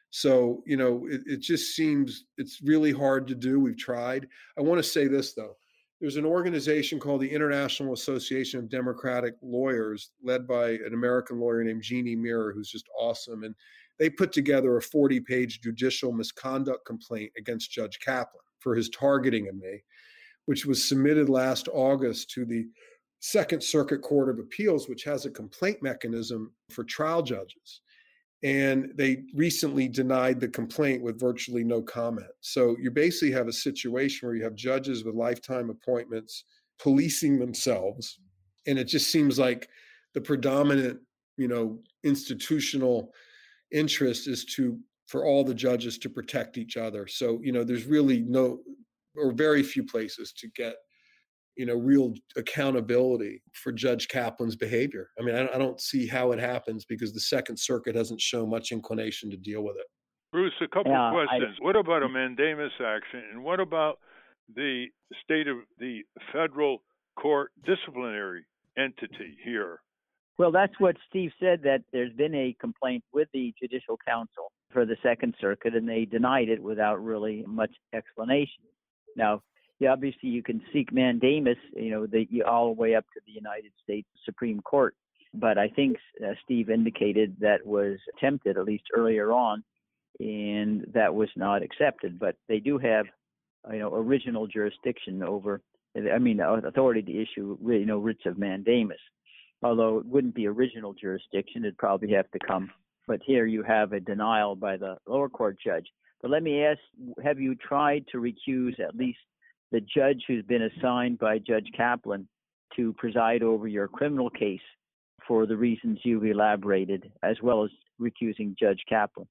So, it just seems it's really hard to do. We've tried. I want to say this, though. There's an organization called the International Association of Democratic Lawyers, led by an American lawyer named Jeannie Mirror, who's just awesome. And they put together a 40-page judicial misconduct complaint against Judge Kaplan for his targeting of me, which was submitted last August to the Second Circuit Court of Appeals, which has a complaint mechanism for trial judges. And they recently denied the complaint with virtually no comment. So you basically have a situation where you have judges with lifetime appointments policing themselves. And it just seems like the predominant, institutional interest is for all the judges to protect each other. So, there's really no or very few places to get real accountability for Judge Kaplan's behavior. I mean, I don't see how it happens because the Second Circuit hasn't shown much inclination to deal with it. Bruce, a couple of questions. What about a mandamus action? And what about the state of the federal court disciplinary entity here? Well, that's what Steve said, that there's been a complaint with the Judicial Council for the Second Circuit, and they denied it without really much explanation. Now, obviously, you can seek mandamus, all the way up to the United States Supreme Court. But I think Steve indicated that was attempted, at least earlier on, and that was not accepted. But they do have, original jurisdiction authority to issue, writs of mandamus. Although it wouldn't be original jurisdiction, it'd probably have to come. But here you have a denial by the lower court judge. But let me ask, have you tried to recuse at least the judge who's been assigned by Judge Kaplan to preside over your criminal case for the reasons you've elaborated, as well as recusing Judge Kaplan?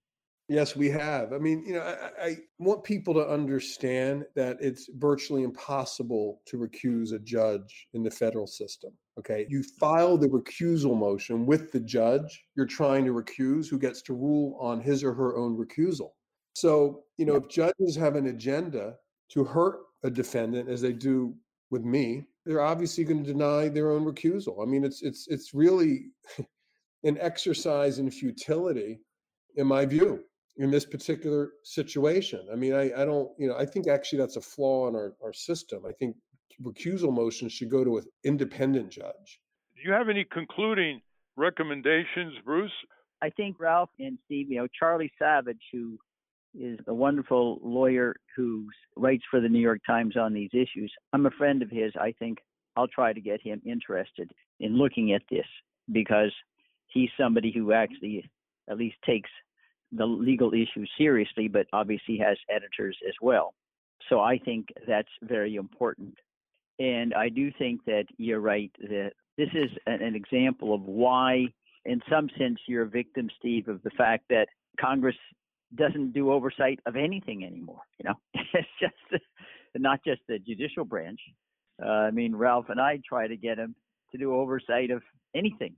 Yes, we have. I mean, I want people to understand that it's virtually impossible to recuse a judge in the federal system. Okay. You file the recusal motion with the judge you're trying to recuse, who gets to rule on his or her own recusal. So, if judges have an agenda to hurt a defendant, as they do with me, they're obviously going to deny their own recusal. I mean, it's really an exercise in futility, in my view, in this particular situation. I mean, I don't, I think actually that's a flaw in our system. I think recusal motions should go to an independent judge. Do you have any concluding recommendations, Bruce? I think Ralph and Steve, Charlie Savage, who is a wonderful lawyer who writes for the New York Times on these issues. I'm a friend of his. I think I'll try to get him interested in looking at this, because he's somebody who actually at least takes the legal issue seriously, but obviously has editors as well. So I think that's very important. And I do think that you're right, that this is an example of why, in some sense, you're a victim, Steve, of the fact that Congress doesn't do oversight of anything anymore. It's just not just the judicial branch. Ralph and I try to get him to do oversight of anything: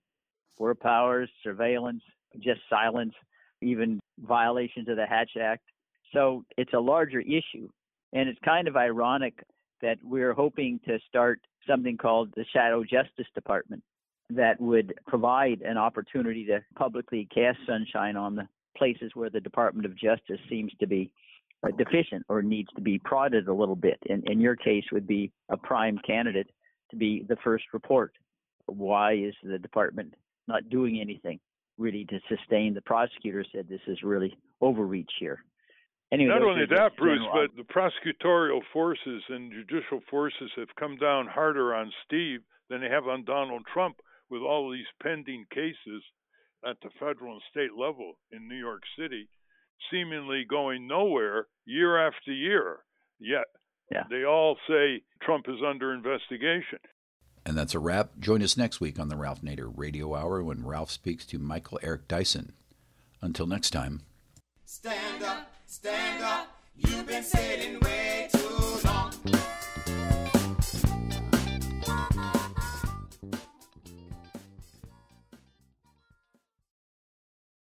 war powers, surveillance, just silence, even violations of the Hatch Act. So it's a larger issue. And it's kind of ironic that we're hoping to start something called the Shadow Justice Department that would provide an opportunity to publicly cast sunshine on the places where the Department of Justice seems to be deficient or needs to be prodded a little bit. And in your case would be a prime candidate to be the first report. Why is the department not doing anything really to sustain? The prosecutor said this is really overreach here. Anyway, not only that, Bruce, but the prosecutorial forces and judicial forces have come down harder on Steve than they have on Donald Trump, with all these pending cases at the federal and state level in New York City, seemingly going nowhere year after year. Yet they all say Trump is under investigation. And that's a wrap. Join us next week on the Ralph Nader Radio Hour when Ralph speaks to Michael Eric Dyson. Until next time. Stand up, you've been sitting way